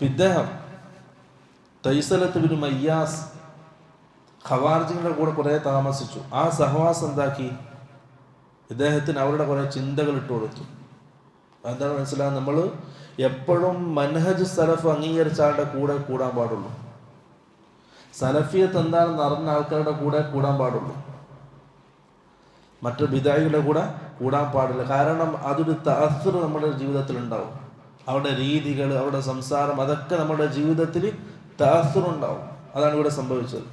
ഇദ്ദേഹം തൈസലത്ത് ബിൻ മയ്യാസ് ഖവാരിജികളുടെ കൂടെ കുറെ താമസിച്ചു. ആ സഹവാസം എന്താക്കി, ഇദ്ദേഹത്തിന് അവരുടെ കുറെ ചിന്തകൾ ഇട്ട് കൊടുത്തു. എന്താണ് മനസ്സിലാകുന്നത്? നമ്മൾ എപ്പോഴും മൻഹജ് സലഫ് അംഗീകരിച്ച ആളുടെ കൂടെ കൂടാൻ പാടുള്ളൂ. സലഫിയത്ത് എന്താണെന്ന് അറിഞ്ഞ ആൾക്കാരുടെ കൂടെ കൂടാൻ പാടുള്ളൂ. മറ്റു ബിദഅയുടെ കൂടെ കൂടാൻ പാടില്ല. കാരണം അതൊരു തഅസ്സുർ നമ്മുടെ ജീവിതത്തിൽ ഉണ്ടാവും. അവരുടെ രീതികൾ, അവരുടെ സംസാരം, അതൊക്കെ നമ്മുടെ ജീവിതത്തിൽ തഅസ്സുർ ഉണ്ടാവും. അതാണ് ഇവിടെ സംഭവിച്ചത്.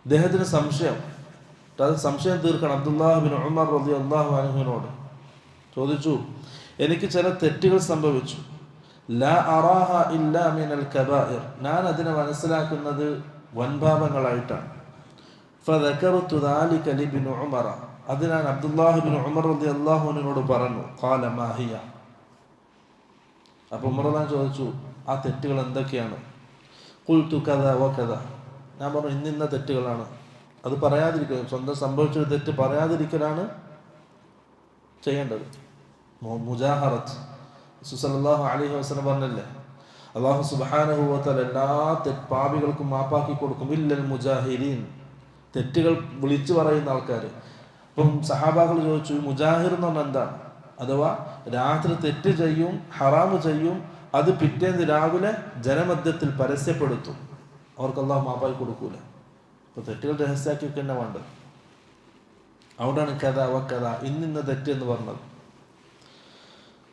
ഇദ്ദേഹത്തിന് സംശയം, അത് സംശയം തീർക്കണം. അബ്ദുല്ലാഹ് ബിൻ ഉമർ റളിയല്ലാഹു അൻഹുവിനോട് ചോദിച്ചു, എനിക്ക് ചില തെറ്റുകൾ സംഭവിച്ചു. ലാ അറാഹ ഇല്ലാ മിനൽ കബായിർ, ഞാൻ അതിനെ മനസ്സിലാക്കുന്നത് വൻപാപങ്ങളായിട്ടാണ്. ഫദകർതു ദാലിക ലിബ്നു ഉമർ, അത് ഞാൻ അബ്ദുല്ലാഹ് ബിൻ ഉമർ റളിയല്ലാഹു അൻഹുവിനോട് പറഞ്ഞു. ഖാല മാ ഹിയ, അപ്പോൾ ഉമർ ചോദിച്ചു, ആ തെറ്റുകൾ എന്തൊക്കെയാണ്? ഖുൽതു കദ വകദ, ഞാൻ പറഞ്ഞു ഇന്നിന്ന തെറ്റുകളാണ്. അത് പറയാതിരിക്കുക, സ്വന്തം സംഭവിച്ചൊരു തെറ്റ് പറയാതിരിക്കലാണ് ചെയ്യേണ്ടത്. മുജാഹറത്ത് സല്ലല്ലാഹു അലൈഹി വസല്ലം പറഞ്ഞല്ലേ, അല്ലാഹു സുബ്ഹാനഹു വ തആല എല്ലാ പാപികൾക്കും മാപ്പാക്കി കൊടുക്കും, ഇല്ലൽ മുജാഹിരീൻ, തെറ്റുകൾ വിളിച്ചു പറയുന്ന ആൾക്കാർ. അപ്പം സഹാബാക്കൾ ചോദിച്ചു, മുജാഹിർ എന്ന് പറഞ്ഞാൽ എന്താണ്? അഥവാ രാത്രി തെറ്റ് ചെയ്യും, ഹറാമ് ചെയ്യും, അത് പിറ്റേന്ന് രാവിലെ ജനമധ്യത്തിൽ പരസ്യപ്പെടുത്തും, അവർക്ക് അല്ലാഹു മാപ്പാക്കി കൊടുക്കൂല. അപ്പോൾ തെറ്റുകൾ രഹസ്യാക്കി തന്നെ വേണ്ടത്. അവിടെയാണ് കഥ വക്കഥ, ഇന്നിന്ന തെറ്റ് എന്ന് പറഞ്ഞത്.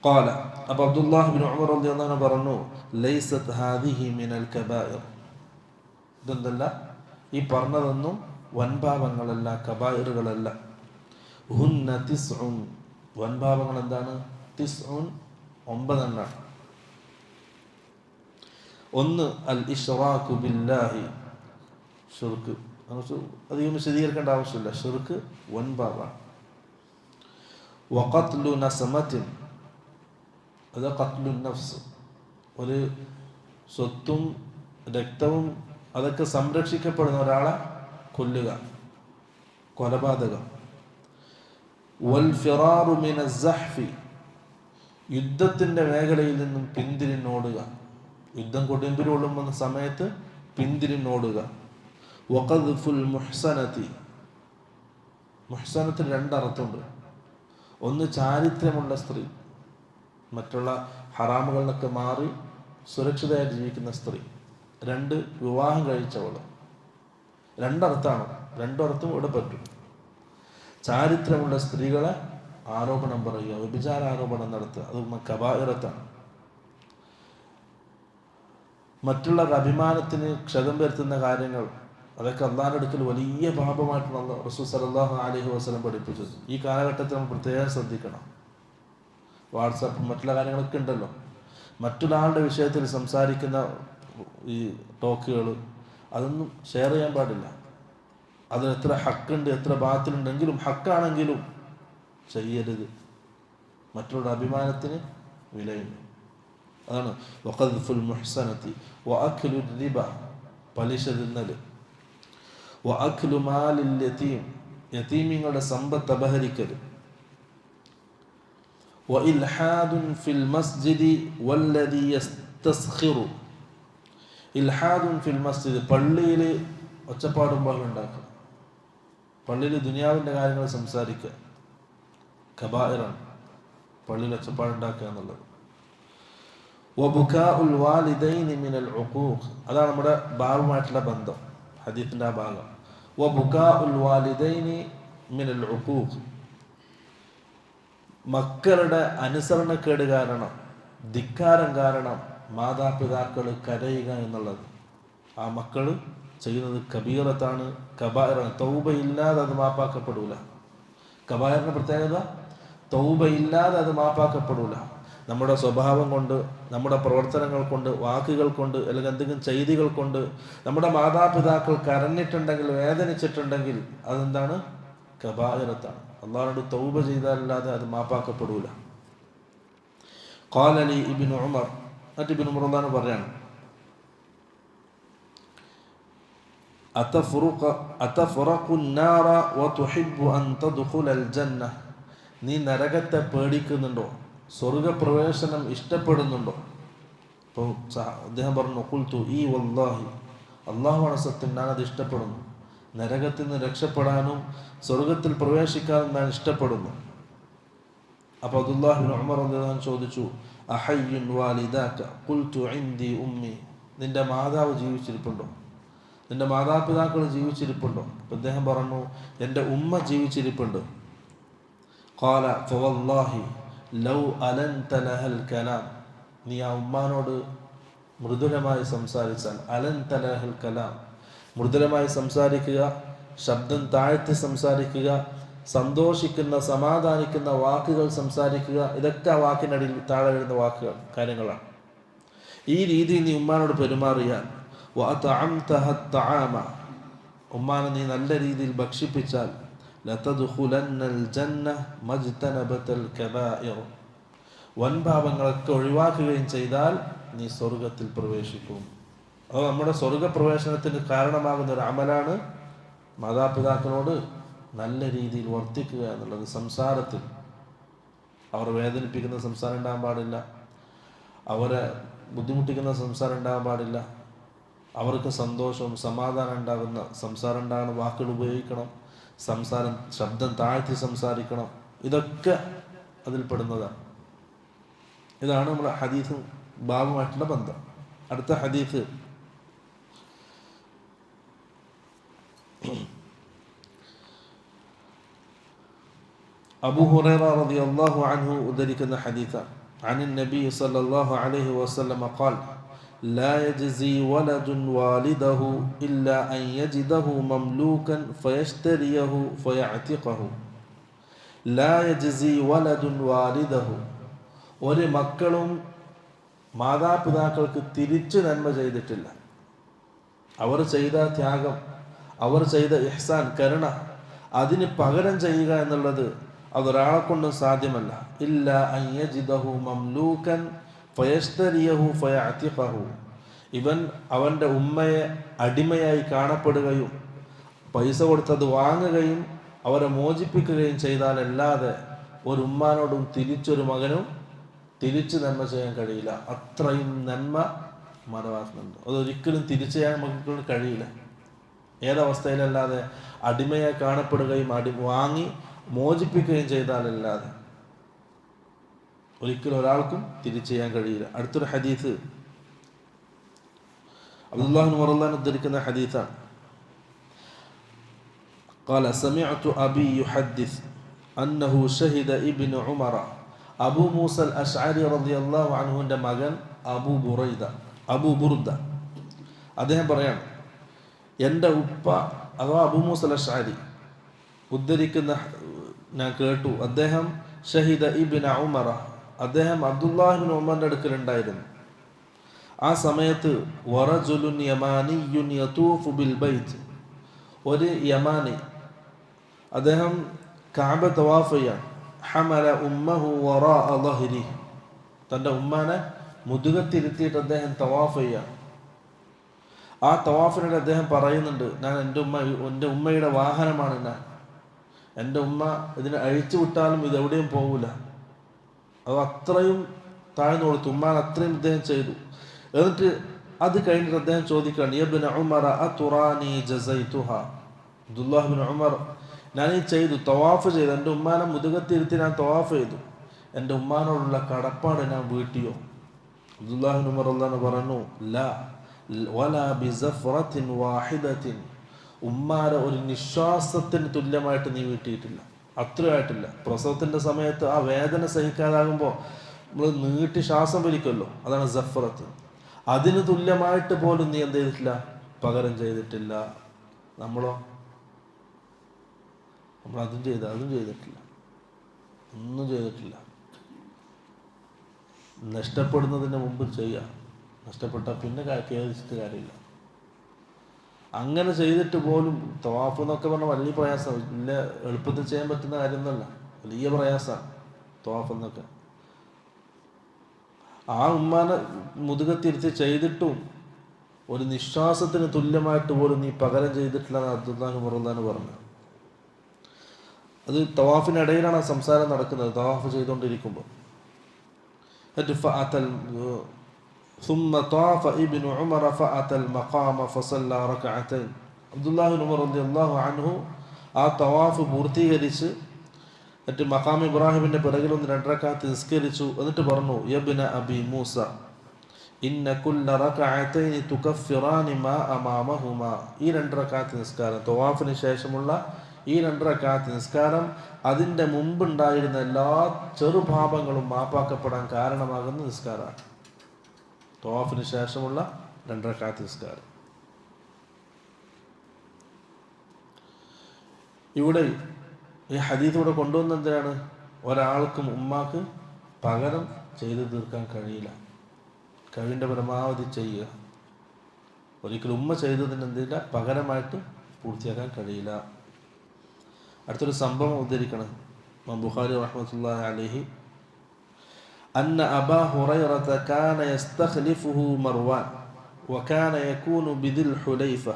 ഖാല, അപ്പോൾ അബ്ദുല്ലാഹ് ബിൻ ഉമർ റളിയല്ലാഹു അൻഹു പറഞ്ഞു, ലൈസത് ഹാദിഹി മിനൽ കബായിർ, ഇതെന്തല്ല, ഈ പറഞ്ഞതൊന്നും വൻപാപങ്ങളല്ല, കബായിറുകളല്ല. ഹുന്ന തിസ്ഉൻ, വൻപാപങ്ങൾ എന്താണ്? തിസ്ഉൻ, 9 എണ്ണാണ്. ഒന്ന് അൽ ഇശ്റാഖു ബില്ലാഹി, ഷിർക്ക്. അധികം വിശദീകരിക്കേണ്ട ആവശ്യമില്ല, ഷിർക്ക് വൻപാപാണ്. വഖത്ലു നസമത്തിൻ, അത് ഖത്ലു നഫ്സ്, ഒരു സ്വത്തും രക്തവും അതൊക്കെ സംരക്ഷിക്കപ്പെടുന്ന ഒരാളെ കൊല്ലുക, കൊലപാതകം. വൽ ഫിറാറു മിന സഹ്ഫി, യുദ്ധത്തിൻ്റെ മേഖലയിൽ നിന്നും പിന്തിരിഞ്ഞോടുക, യുദ്ധം കൊടുമ്പിരികൊള്ളുന്ന സമയത്ത് പിന്തിരിഞ്ഞോടുക. വഖദ്ഫുൽ മുഹ്സനതി, മുഹ്സനത്തിന് 2 അർത്ഥമുണ്ട്. ഒന്ന് ചാരിത്രമുള്ള സ്ത്രീ, മറ്റുള്ള ഹറാമുകളിലൊക്കെ മാറി സുരക്ഷിതയായി ജീവിക്കുന്ന സ്ത്രീ. 2 വിവാഹം കഴിച്ചവൾ. 2 അർത്ഥമാണ്, 2 അർത്ഥം ഇവിടെ പറ്റും. ചാരിത്രമുള്ള സ്ത്രീകളെ ആരോപണം പറയുക, വ്യഭിചാര ആരോപണം നടത്തുക, അത് കബായിറത്താണ്. മറ്റുള്ളവരുടെ അഭിമാനത്തിന് ക്ഷതം വരുത്തുന്ന കാര്യങ്ങൾ, അതൊക്കെ അള്ളാഹിന്റെ അടുക്കൽ വലിയ പാപമായിട്ടാണ് റസൂൽ സല്ലല്ലാഹു അലൈഹി വസല്ലം പഠിപ്പിച്ചത്. ഈ കാലഘട്ടത്തിൽ നമ്മൾ പ്രത്യേകം ശ്രദ്ധിക്കണം. വാട്സാപ്പ് മറ്റുള്ള കാര്യങ്ങളൊക്കെ ഉണ്ടല്ലോ, മറ്റൊരാളുടെ വിഷയത്തിൽ സംസാരിക്കുന്ന ഈ ടോക്കുകൾ, അതൊന്നും ഷെയർ ചെയ്യാൻ പാടില്ല. അതിന് എത്ര ഹക്കുണ്ട്, എത്ര ബാത്തിലുണ്ടെങ്കിലും, ഹക്കാണെങ്കിലും ചെയ്യരുത്. മറ്റുള്ള അഭിമാനത്തിന് വിലയുണ്ട്. അതാണ് വഖദ്ഫുൽ മുഹ്സനതി വഅക്ലു റിബ, പലിശ തിന്നൽ. വഅക്ലു മാലിൽ യതീം, യതീമിങ്ങളുടെ സമ്പത്ത് അപഹരിക്കൽ. വഇൽഹാദുൻ ഫിൽ മസ്ജിദി വല്ലദി യസ്തസ്ഖിറു, ഇൽഹാദുൻ ഫിൽ മസ്ജിദ്, പള്ളിയിൽ ഒച്ചപ്പാടും ബഹളം ഉണ്ടാക്കുക, പള്ളിയിൽ ദുനിയാവിൻ്റെ കാര്യങ്ങൾ സംസാരിക്കുക, കബായിറാണ് പള്ളിയിൽ ഒച്ചപ്പാടുണ്ടാക്കുക എന്നുള്ളത്. വബുകാഉൽ വാലിദൈനി മിനൽ ഉഖൂഖ്, അതാണ് നമ്മുടെ ബാബുമായിട്ടുള്ള ബന്ധം, ഹദീസിൻ്റെ ആ ഭാഗം. വബുകാഉൽ വാലിദൈനി മിനൽ ഉഖൂഖ്, മക്കളുടെ അനുസരണക്കേട് കാരണം, ധിക്കാരം കാരണം മാതാപിതാക്കൾ കരയുക എന്നുള്ളത്. ആ മക്കൾ ചെയ്യുന്നത് കബീറത്താണ്, കബായിറാണ്. തൗബയില്ലാതെ അത് മാപ്പാക്കപ്പെടൂല. കബായിറിൻ്റെ പ്രത്യേകത, തൗബയില്ലാതെ അത് മാപ്പാക്കപ്പെടൂല. നമ്മുടെ സ്വഭാവം കൊണ്ട്, നമ്മുടെ പ്രവർത്തനങ്ങൾ കൊണ്ട്, വാക്കുകൾ കൊണ്ട്, അല്ലെങ്കിൽ എന്തെങ്കിലും ചെയ്തികൾ കൊണ്ട് നമ്മുടെ മാതാപിതാക്കൾ കരഞ്ഞിട്ടുണ്ടെങ്കിൽ, വേദനിച്ചിട്ടുണ്ടെങ്കിൽ അതെന്താണ്? കബായിറത്താണ്. അള്ളാഹുവോട് തൗബ ചെയ്താലല്ലാതെ അത് മാപ്പാക്കപ്പെടൂല. ഖാല ലി ഇബ്നു ഉമർ, ഇബ്നു ഉമർ എന്താണ് പറയാണ്, അതഫറഖുൻ നാറ വതുഹിബ്ബു അൻ തദ്ഖുലൽ ജന്ന, നീ നരകത്തെ പേടിക്കുന്നുണ്ടോ, സ്വർഗപ്രവേശനം ഇഷ്ടപ്പെടുന്നുണ്ടോ? അപ്പോൾ അദ്ദേഹം പറഞ്ഞു, ഖുൽതു ഈ വല്ലാഹി, അള്ളാഹുവാണ് സത്യം, ഞാനത് ഇഷ്ടപ്പെടുന്നു. നരകത്തിൽ നിന്ന് രക്ഷപ്പെടാനും സ്വർഗത്തിൽ പ്രവേശിക്കാനും ഞാൻ ഇഷ്ടപ്പെടുന്നു. അപ്പോൾ അബ്ദുല്ലാഹ് ഇബ്നു ഉമർ റളിയല്ലാഹു അൻഹു ചോദിച്ചു, അഹയ്യുൻ വാലിദാക? ഖുൽതു ഇൻദി ഉമ്മി, നിന്റെ മാതാവ് ജീവിച്ചിരിപ്പുണ്ടോ, നിന്റെ മാതാപിതാക്കൾ ജീവിച്ചിരിപ്പുണ്ടോ? അപ്പോൾ അദ്ദേഹം പറഞ്ഞു, എൻ്റെ ഉമ്മ ജീവിച്ചിരിപ്പുണ്ട്. ഖാല ഫവല്ലാഹി ലൗ അലൻത ലഹൽ കലാം, നീ ആ ഉമ്മാനോട് മൃദുലമായി സംസാരിച്ചാൽ, അലൻത ലഹൽ കലാം, മൃദുലമായി സംസാരിക്കുക, ശബ്ദം താഴ്ത്തി സംസാരിക്കുക, സന്തോഷിക്കുന്ന സമാധാനിക്കുന്ന വാക്കുകൾ സംസാരിക്കുക, ഇതൊക്കെ ആ വാക്കിനടിയിൽ താഴെ വരുന്ന വാക്കുകൾ, കാര്യങ്ങളാണ്. ഈ രീതിയിൽ നീ ഉമ്മാനോട് പെരുമാറിയാൽ, വഅതഅംതഹ തആമ, ഉമ്മാനെ നീ നല്ല രീതിയിൽ ഭക്ഷിപ്പിച്ചാൽ, ലതദ്ഖുലന്നൽ ജന്ന മജ്തനബതൽ കബായിർ, വൻപാപങ്ങളൊക്കെ ഒഴിവാക്കുകയും ചെയ്താൽ നീ സ്വർഗത്തിൽ പ്രവേശിക്കും. അത് നമ്മുടെ സ്വർഗപ്രവേശനത്തിന് കാരണമാകുന്ന ഒരു അമലാണ് മാതാപിതാക്കളോട് നല്ല രീതിയിൽ വർത്തിക്കുക എന്നുള്ളത്. സംസാരത്തിൽ അവർ വേദനിപ്പിക്കുന്ന സംസാരം ഉണ്ടാകാൻ പാടില്ല, അവരെ ബുദ്ധിമുട്ടിക്കുന്ന സംസാരം ഉണ്ടാകാൻ പാടില്ല, അവർക്ക് സന്തോഷവും സമാധാനം ഉണ്ടാകുന്ന സംസാരം ഉണ്ടാകുന്ന വാക്കുകൾ ഉപയോഗിക്കണം, സംസാരം ശബ്ദം താഴ്ത്തി സംസാരിക്കണം, ഇതൊക്കെ അതിൽപ്പെടുന്നതാണ്. ഇതാണ് നമ്മുടെ ഹദീസും ബാബുമായിട്ടുള്ള ബന്ധം. അടുത്ത ഹദീസ് അബൂ ഹുറൈറ റളിയല്ലാഹു അൻഹു ഉദ്ധരിക്കുന്ന ഹദീസാണ്. عن النبي صلى الله عليه وسلم قال لا يجزي ولد والده إلا أن يجده مملوكا فيشتريه فيعتقه. لا يجزي ولد والده, ഒരു മക്കളും മാതാപിതാക്കൾക്ക് തിരിച്ചു നന്മ ചെയ്തിട്ടില്ല. അവർ ചെയ്ത ത്യാഗം, അവർ ചെയ്ത ഇഹ്സാൻ, കരുണ, അതിന് പകരം ചെയ്യുക എന്നുള്ളത് അതൊരാളെ കൊണ്ടും സാധ്യമല്ല. ഇല്ല അൻ യജിദഹു മംലൂകൻ ഫയസ്തരിയഹു ഫയഅതിഖഹു, ഇവൻ അവൻ്റെ ഉമ്മയെ അടിമയായി കാണപ്പെടുകയും പൈസ കൊടുത്തത് വാങ്ങുകയും അവരെ മോചിപ്പിക്കുകയും ചെയ്താലല്ലാതെ ഒരു ഉമ്മാനോടും തിരിച്ചൊരു മകനും തിരിച്ചു നന്മ ചെയ്യാൻ കഴിയില്ല. അത്രയും നന്മ മാനവാക്കുന്നുണ്ട്. അതൊരിക്കലും തിരിച്ചു ചെയ്യാൻ നമുക്ക് കഴിയില്ല. ഏതവസ്ഥയിലല്ലാതെ അടിമയായി കാണപ്പെടുകയും വാങ്ങി മോചിപ്പിക്കുകയും ചെയ്താലല്ലാതെ ഒരിക്കലും ഒരാൾക്കും തിരിച്ചു ചെയ്യാൻ കഴിയില്ല. അടുത്തൊരു ഹദീസ് അബ്ദുല്ലാഹ് ഇബ്നു ഉമർ ഉദ്ധരിക്കുന്ന ഹദീസാണ്. قال سمعت أبي يحدث أنه شهد ابن عمر, അബൂ മൂസൽ അശ്അരി റളിയല്ലാഹു അൻഹുവിൻ്റെ മകൻ അബൂ ബുർദ അദ്ദേഹം പറയാണ്, എൻ്റെ ഉപ്പ അഥവാ അബൂ മൂസൽ അശ്അരി ഉദ്ധരിക്കുന്ന ഞാൻ കേട്ടു, അദ്ദേഹം ഷഹിദ ഇബ്ന ഉമറ, അദ്ദേഹം അബ്ദുല്ലാഹ് ഇബ്നു ഉമറിൻ്റെ അടുക്കലുണ്ടായിരുന്നു. ആ സമയത്ത് വറജുലുൻ യമാനിയുൻ യതൂഫു ബിൽ ബൈത്ത്, ഒരു യമാനി, അദ്ദേഹം കഅബ തവാഫ് ചെയ്യാണ്. ഹമല ഉമ്മഹു വറാഅ ളഹ്രി, തൻ്റെ ഉമ്മാനെ മുതുകത്തിരുത്തിയിട്ട് അദ്ദേഹം തവാഫ് ചെയ്യാം. ആ തവാഫിനിടെ അദ്ദേഹം പറയുന്നുണ്ട്, ഞാൻ എൻ്റെ ഉമ്മയുടെ വാഹനമാണ് ഞാൻ, എൻ്റെ ഉമ്മ ഇതിനെ അഴിച്ചു വിട്ടാലും ഇതെവിടെയും പോകില്ല. അത് അത്രയും താഴ്ന്നു കൊടുത്തു, ഉമ്മാൻ അത്രയും അദ്ദേഹം ചെയ്തു. എന്നിട്ട് അത് കഴിഞ്ഞിട്ട് അദ്ദേഹം ചോദിക്കുകയാണ്, യബ്ന ഉമറ അതുറാനി ജസൈതുഹ, അബ്ദുല്ലാഹ് ഇബ്നു ഉമർ, ഞാൻ ഈ ചെയ്തു, തവാഫ് ചെയ്തു, എൻ്റെ ഉമ്മാനെ മുതുകത്തിരുത്തി ഞാൻ തവാഫ് ചെയ്തു, എൻ്റെ ഉമ്മാനോടുള്ള കടപ്പാട് ഞാൻ വീട്ടിയോ? അബ്ദുല്ലാഹ് ഇബ്നു ഉമർ റളിയല്ലാഹു അൻഹു പറഞ്ഞു, ലാ വലാ ബിസഫറത്തിൻ വാഹിദത്തിൻ, ഉമ്മാരെ ഒരു നിശ്വാസത്തിന് തുല്യമായിട്ട് നീ വീട്ടിയിട്ടില്ല, അത്രയായിട്ടില്ല. പ്രസവത്തിൻ്റെ സമയത്ത് ആ വേദന സഹിക്കാതാകുമ്പോൾ നമ്മൾ നീട്ടി ശ്വാസം വലിക്കുമല്ലോ, അതാണ് സഫറത്ത്. അതിന് തുല്യമായിട്ട് പോലും നീ എന്ത് ചെയ്തിട്ടില്ല, പകരം ചെയ്തിട്ടില്ല. നമ്മളോ? നമ്മൾ അതും ചെയ്തിട്ടില്ല, ഒന്നും ചെയ്തിട്ടില്ല. നഷ്ടപ്പെടുന്നതിന് മുമ്പ് ചെയ്യുക. നഷ്ടപ്പെട്ടാൽ പിന്നെ ഖേദിച്ചിട്ട് കാര്യമില്ല. അങ്ങനെ ചെയ്തിട്ട് പോലും തവാഫ് എന്നൊക്കെ പറഞ്ഞാൽ വലിയ പ്രയാസം, വലിയ എളുപ്പത്തിൽ ചെയ്യാൻ പറ്റുന്ന കാര്യമൊന്നുമല്ല, വലിയ പ്രയാസമാണ് തവാഫ് എന്നൊക്കെ. ആ ഉമ്മാനെ മുതുകത്തിരുത്തി ചെയ്തിട്ടും ഒരു നിശ്വാസത്തിന് തുല്യമായിട്ട് പോലും നീ പകരം ചെയ്തിട്ടില്ല അബ്ദുല്ലാഹി മുറല്ലാന്ന് പറഞ്ഞു. അത് തവാഫിനിടയിലാണ് ആ സംസാരം നടക്കുന്നത്, തവാഫ് ചെയ്തുകൊണ്ടിരിക്കുമ്പോൾ. ثم طاف ابن عمر فأتى المقام فصلى ركعتين. അബ്ദുല്ലാഹി ഉമർ റളിയല്ലാഹു അൻഹു ആ തവാഫ് പൂർത്തീകരിച്ച് എന്നിട്ട് മഖാം ഇബ്രാഹിമിന്റെ പിറകിൽ 2 റക്അത്ത് നിസ്കരിച്ചു. എന്നിട്ട് പറഞ്ഞു, യബ്ന അബി മൂസ ഇന്ന കുല്ല റക്അതൈനി തുകഫിറാനി മാ അമാമഹുമാ. ഈ 2 റക്അത്ത് നിസ്കാരം, തവാഫിന് ശേഷമുള്ള ഈ 2 റക്അത്ത് നിസ്കാരം അതിൻ്റെ മുമ്പുണ്ടായിരുന്ന എല്ലാ ചെറുപാപങ്ങളും മാപ്പാക്കപ്പെടാൻ കാരണമാകുന്ന നിസ്കാരമാണ്. തവാഫിന് ശേഷമുള്ള 2 റക്അത്ത് നിസ്കാരം. ഇവിടെ ഈ ഹദീസ് ഇവിടെ കൊണ്ടുവന്ന എന്തിനാണ്? ഒരാൾക്കും ഉമ്മാക്ക് പകരം ചെയ്തു തീർക്കാൻ കഴിയില്ല. കഴിവിൻ്റെ പരമാവധി ചെയ്യുക. ഒരിക്കലും ഉമ്മ ചെയ്തതിന് എന്തില്ല പകരമായിട്ട് പൂർത്തിയാക്കാൻ കഴിയില്ല. അടുത്തൊരു സംഭവം ഉദ്ധരിക്കണം. ബുഖാരി റഹ്മത്തുള്ളാഹി അലൈഹി അന്ന അബാ ഹുറൈറത കാന യസ്തഖ്ലിഫുഹു മർവാൻ വകാന യകൂനു ബിദിൽ ഹുലൈഫ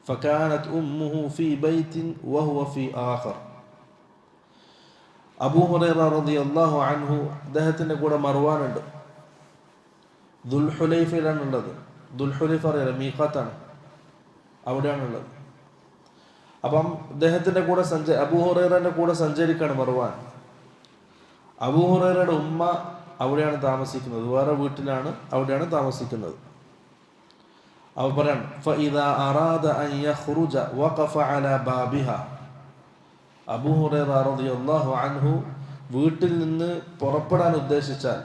ഫകാനത് ഉമ്മുഹു ഫീ ബൈത്തിൻ വഹുവ ഫീ ആഖർ. അബൂ ഹുറൈറ റളിയല്ലാഹു അൻഹു അദ്ദേഹത്തിൻ്റെ കൂടെ മർവാനുണ്ട്. ദുൽഹുലൈഫയിലാണുള്ളത്. ദുൽഹുലൈഫ അറിയാലോ, മീഖാത്താണ്, അവിടെയാണുള്ളത്. അപ്പം അദ്ദേഹത്തിൻ്റെ കൂടെ അബൂ ഹുറൈറയുടെ കൂടെ സഞ്ചരിക്കുകയാണ് മർവാൻ. അബൂ ഹുറൈറയുടെ ഉമ്മ അവിടെയാണ് താമസിക്കുന്നത്, വേറെ വീട്ടിലാണ്, അവിടെയാണ് താമസിക്കുന്നത്. അവ പറയാൻ ഫഇദാ അറാദ അൻ യഖ്റുജ വഖഫ അലാ ബാബിഹാ. അബൂ ഹുറൈറ റളിയല്ലാഹു അൻഹു വീട്ടിൽ നിന്ന് പുറപ്പെടാൻ ഉദ്ദേശിച്ചാൽ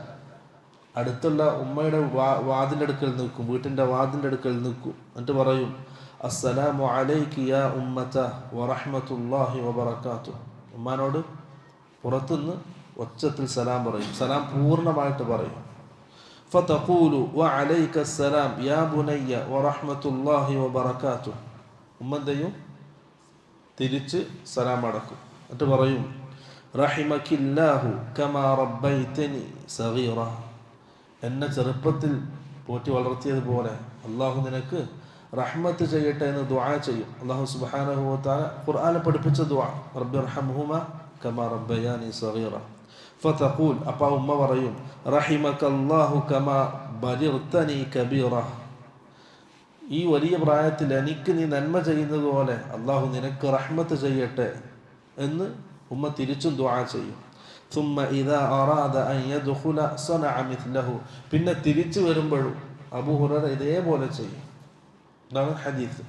അടുത്തുള്ള ഉമ്മയുടെ വാതിൻ്റെ അടുക്കൽ നിൽക്കും, വീട്ടിൻ്റെ വാതിൻ്റെ അടുക്കൽ നിൽക്കും. എന്നിട്ട് പറയും, അസ്സലാമു അലൈകി യാ ഉമ്മത വറഹ്മത്തുള്ളാഹി വബറകാതുഹു. ഉമ്മാനോട് പുറത്തുനിന്ന് ഒച്ചത്തിൽ സലാം പറയും, സലാം പൂർണ്ണമായിട്ട് പറയും. ഫതഖൂലു വഅലൈക അസ്സലാം യാ ബുനയ്യ വറഹ്മത്തുള്ളാഹി വബറകാതുഹു. ഉമ്മ എന്തെയും തിരിച്ച് സലാം അടക്കും. എന്നിട്ട് പറയും, റഹിമകില്ലാഹു കമാ റബ്ബൈതനി സഗീറ. എന്നെ ചെറുപ്പത്തിൽ പോറ്റി വളർത്തിയതുപോലെ അള്ളാഹു നിനക്ക് റഹ്മത്ത് ചെയ്യട്ടെ എന്ന് ദുആ ചെയ്യും. അള്ളാഹു സുബ്ഹാനഹു വ തആല ഖുർആനിൽ പഠിപ്പിച്ച ദുആ, റബ്ബിർഹംഹുമാ കമാ റബ്ബയാനി സഗീറ. ഫതഖൂൽ, അപ്പോൾ ഉമ്മ പറയും, റഹിമകല്ലാഹു കമാ ബരിർതനി കബീറ. ഈ വലിയ പ്രായത്തിൽ എനിക്ക് നീ നന്മ ചെയ്യുന്നത് പോലെ അള്ളാഹു നിനക്ക് റഹ്മത്ത് ചെയ്യട്ടെ എന്ന് ഉമ്മ തിരിച്ചും ദുആ ചെയ്യും. ثم إذا أراد أن يدخل صنع مثله. പിന്നെ തിരിച്ചു വരുമ്പോഴും അബൂ ഹുറൈറ ഇതേപോലെ ചെയ്യും. ഇതാണ് ഹദീസ്.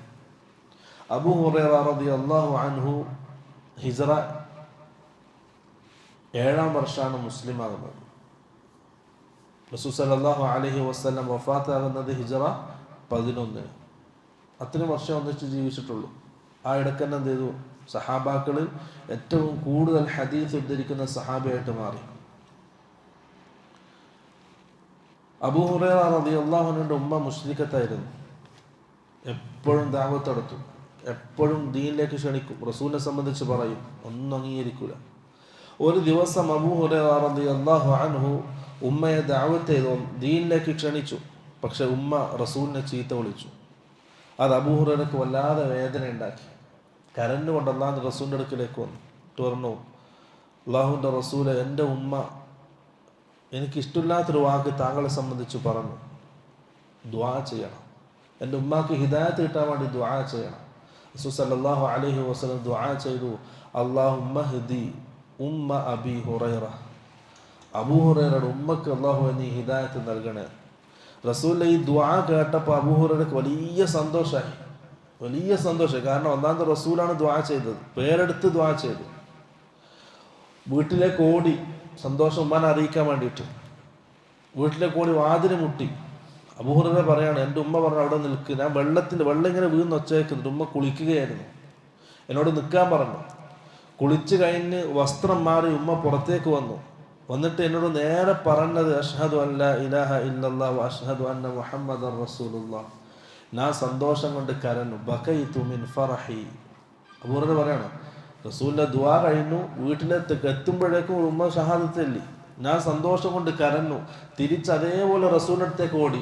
അബൂ ഹുറൈറ റളിയല്ലാഹു അൻഹു ഹിജ്റ 7-ാം വർഷമാണ് മുസ്ലിം ആകുന്നത്. റസൂൽ സല്ലല്ലാഹു അലൈഹി വസല്ലം വഫാത്താകുന്നത് ഹിജ്റ 11. അത്രയും വർഷം ഒന്നിച്ച് ജീവിച്ചിട്ടുള്ളൂ. ആ ഇടയ്ക്ക് തന്നെ എന്ത് ചെയ്തു? സഹാബാക്കളിൽ ഏറ്റവും കൂടുതൽ ഹദീസ് ഉദ്ധരിക്കുന്ന സഹാബിയായിട്ട് മാറി. അബൂ ഹുറൈറ റളിയല്ലാഹു അൻഹുവിന്റെ ഉമ്മ മുശ്രിക്കത്തായിരുന്നു. എപ്പോഴും ദഅവത്ത് നടത്തും, എപ്പോഴും ദീനിലേക്ക് ക്ഷണിക്കും, റസൂലിനെ സംബന്ധിച്ച് പറയും, ഒന്നും അംഗീകരിക്കൂല. ഒരു ദിവസം അബൂ ഹുറൈറ റളിയല്ലാഹു അൻഹു ഉമ്മയെ ദഅവത്ത് ചെയ്തു, ദീനിലേക്ക് ക്ഷണിച്ചു. പക്ഷെ ഉമ്മ റസൂലിനെ ചീത്ത വിളിച്ചു. അത് അബൂ ഹുറൈറക്ക് വല്ലാതെ വേദന ഉണ്ടാക്കി. കരഞ്ഞുകൊണ്ട് അള്ളാഹുവിൻ്റെ റസൂലിൻ്റെ അടുക്കിലേക്ക് വന്നു. പറഞ്ഞു, അള്ളാഹുവിൻ്റെ റസൂലെ, എൻ്റെ ഉമ്മ എനിക്കിഷ്ടമില്ലാത്തൊരു വാക്ക് താങ്കളെ സംബന്ധിച്ച് പറഞ്ഞു, ദുആ ചെയ്യണം, എൻ്റെ ഉമ്മാക്ക് ഹിദായത്ത് കിട്ടാൻ വേണ്ടി ദുആ ചെയ്യണം. റസൂൽ സല്ലല്ലാഹു അലൈഹി വസല്ലം ദുആ ചെയ്തു, അല്ലാഹുമ്മ ഹ്ദി ഉമ്മ അബി ഹുറൈറ. അബൂ ഹുറൈറയുടെ ഉമ്മക്ക് അള്ളാഹു നീ ഹിദായത്ത് നൽകണേ. റസൂലിൻ്റെ ഈ ദുആ കേട്ടപ്പോൾ അബൂ ഹുറൈറക്ക് വലിയ സന്തോഷമായി, വലിയ സന്തോഷം. കാരണം ഒന്നാമത്തെ റസൂലാണ് ദുആ ചെയ്തത്, പേരെടുത്ത് ദുആ ചെയ്തു. വീട്ടിലേക്ക് ഓടി, സന്തോഷം ഉമ്മാനെ അറിയിക്കാൻ വേണ്ടിയിട്ട് വീട്ടിലേക്ക് ഓടി വാതിന് മുട്ടി. അബൂ ഹുറൈറ പറയാണ്, എൻ്റെ ഉമ്മ പറഞ്ഞു അവിടെ നിൽക്ക്, ഞാൻ വെള്ളം ഇങ്ങനെ വീണ് ഒച്ചേക്കുന്നുണ്ട്. ഉമ്മ കുളിക്കുകയായിരുന്നു, എന്നോട് നിൽക്കാൻ പറഞ്ഞു. കുളിച്ച് കഴിഞ്ഞ് വസ്ത്രം മാറി ഉമ്മ പുറത്തേക്ക് വന്നു. വന്നിട്ട് എന്നോട് നേരെ പറഞ്ഞത് അഷ്ഹദു അല്ലാ ഇലാഹ ഇല്ലല്ലാഹ് വ അഷ്ഹദു അന്ന മുഹമ്മദൻ റസൂലുള്ളാഹ്. ഞാൻ സന്തോഷം കൊണ്ട് കരഞ്ഞു. ബകൈതു മിൻ ഫറഹി. അബൂ ഹുറൈറ പറയാണ്, റസൂലിൻ്റെ ദുആ കഴിഞ്ഞു, വീട്ടിലെത്തുമ്പോഴേക്കും ഉമ്മ ഷഹാദത്തല്ലി. ഞാൻ സന്തോഷം കൊണ്ട് കരഞ്ഞു. തിരിച്ച് അതേപോലെ റസൂലിൻ്റെ അടുത്തേക്ക് ഓടി,